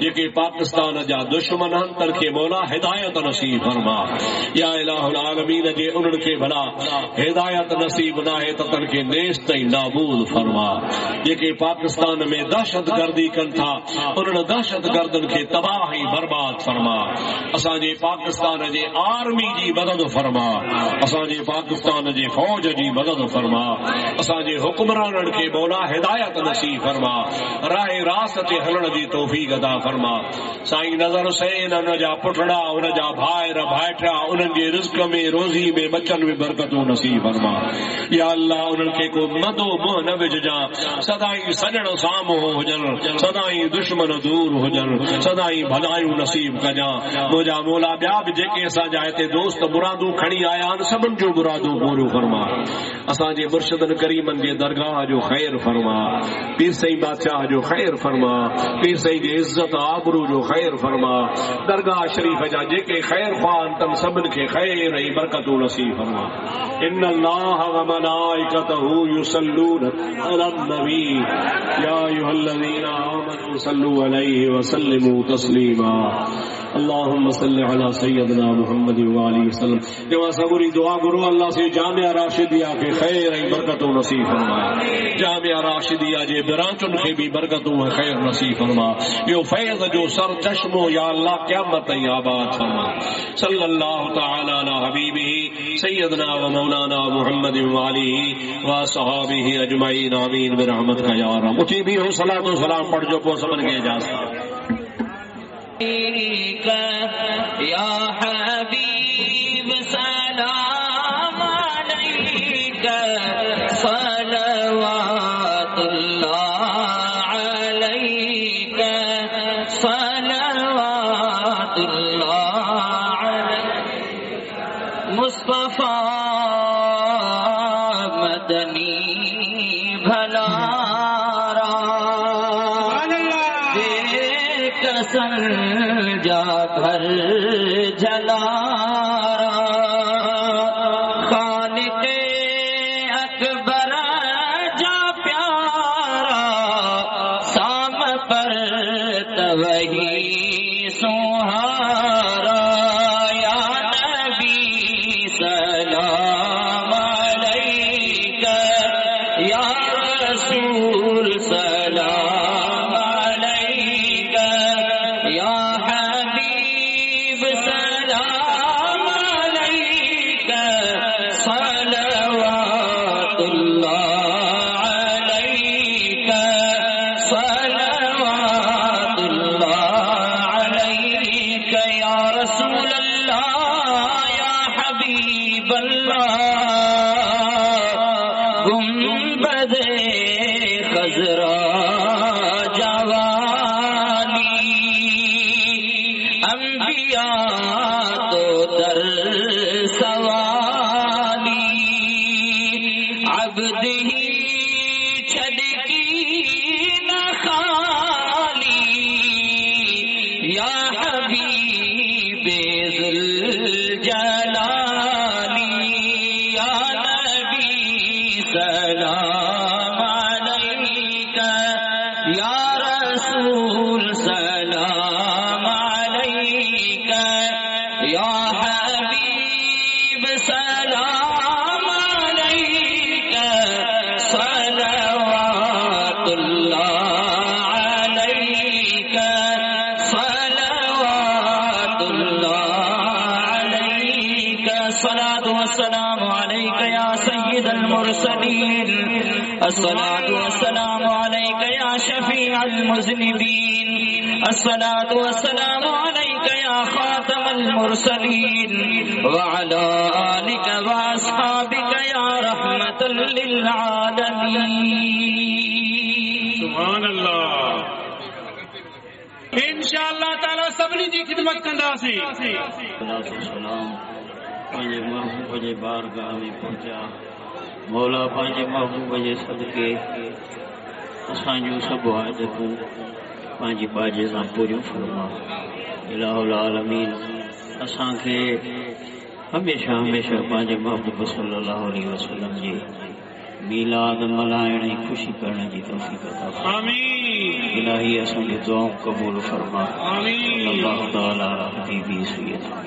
जेके पाकिस्तान जा दुश्मन आहिनि तन खे मौला हिदायत नसीब फरमा। या इलाहुल आलमीन जे उन्हनि खे भला हिदायत नसीब न आहे त तन खे नेस्त ऐं नाबूद फरमा। जेके पाकिस्तान में दहशत गर्दी कनि था उन्हनि दहशत गर्दनि खे तबाह ऐं बर्बाद फरमा। असांजे पाकिस्तान जे आर्मी जी मदद फरमा। असांजे पाकिस्तान जे फौज जी मदद फरमा। असांजे हुक्मराननि खे मौला हिदायत नसीब फरमा। राह रास्त ते हलण जी तौफ़ीक़ अता फरमा। साईं नज़र हुसैन उन जा पुटड़ा उन जा भाइर भाइटा उन्हनि जे रिज़्क़ में रोज़ी में बचन में बरकतूं नसीब फरमा। या अल्लाह उन्हनि खे को मदो मुंह न विझजां। सदाई सजण साम्हूं हुजनि, सदाई दुश्मन दूर हुजनि, सदाई भलायूं नसीब कजां। मुंहिंजा मौला ॿिया बि जेके असांजा हिते दोस्त मुरादूं खणी आया आहिनि सभिनि जूं मुरादूं पूरियूं फरमा। असांजे मुर्शिदनि करीमनि जे दरगाह जो जो खैर फरमा, पीर साईं बादशाह जो खैर फरमा, पीर साईं जी इज्जत आबरू जो खैर फरमा, दरगाह शरीफ जा जेके खैर ख्वान तन सबन के खैर ऐं बरकतूं नसीब फरमा। इन्नल्लाह व मलाइकतहू युसल्लून अलन नबी या अय्युहल्लज़ीना आमनू सल्लू अलैहि व सल्लिमू तस्लीमा। अल्लाहुम्मा सल्लि अला सय्यदिना मुहम्मद व आलिहि वसल्लम। जवा सबूरी दुआ करो अल्लाह से जामिया राशिदिया के खैर ऐं बरकतूं नसीब फरमाए। जामिया राशिदिया जे बिरांचुन के भी बरकतूं खैर नसीब फरमा। यो फैज़ जो सर चश्मो या अल्लाह क़यामत ताईं आबाद फरमा। सल्लल्लाहु तआला अला हबीबिही सय्यदना व मौलाना मुहम्मद व आलिहि व सहाबिही अजमईन आमीन बिरहमतिका या रब। उठी भी हो सलातो सलाम पढ़ जो को समझ के इजाजत। या हबीब सलाम अलैका सलवातुल्लाह अलैका सलवातुल्लाह अलैका। मुस्तफा मदनी भला जा घर जलारा खालिक़े अकबर जा प्यारा साम पर तवही सुहारा। या नबी सलाम अलैका या रसूल सलाम अलैका या हबीब सलाम अलैका सलवातुल्लाह अलैका सलवातुल्लाह अलैका या रसूल अल्लाह या हबीब अल्लाह। गुंबदे खज़रा जवानी अंबिया तो दर सवाली अब्द ही छड़की न खाली। या हबीबे ज़ुल जलाली या नबी सलाम अलैका या रसूल सलाम अलैका या हबीब सलाम अलैका सलवातुल्लाह अलैका सलवातुल्लाह अलैका। अस्सलातु वस्सलामु अलैका या सय्यिदल मुरसलीन। अस्सलातु वस्सलामु अलैका या शफीअल मुज़निबीन। अस्सलातु वस्सलामु अलैका या खातमल मुरसलीन व अला आलिका व अस्हाबिका या रहमतल लिल आलमीन। सुभान अल्लाह। इंशाअल्लाह ताला सबनी जी खिदमत कंदासीं। सलाम पंहिंजे महबूब जे बारगाह में पहुचा। मौला पंहिंजे महबूब जे सदके असांजूं सभु हाजतूं पंहिंजी बाजे सां पूरियूं फरमा। इलाहुल आलमीन असांखे हमेशह हमेशह पंहिंजे महबूब सल्लल्लाहु अलैहि वसल्लम जी मीलाद मल्हाइण ऐं ख़ुशी करण जी तौफ़ीक़ अता फरमा। आमीन। इलाही असांजी दुआऊं क़बूल फरमा। आमीन। अल्लाह ताला हबीबी सय्यदना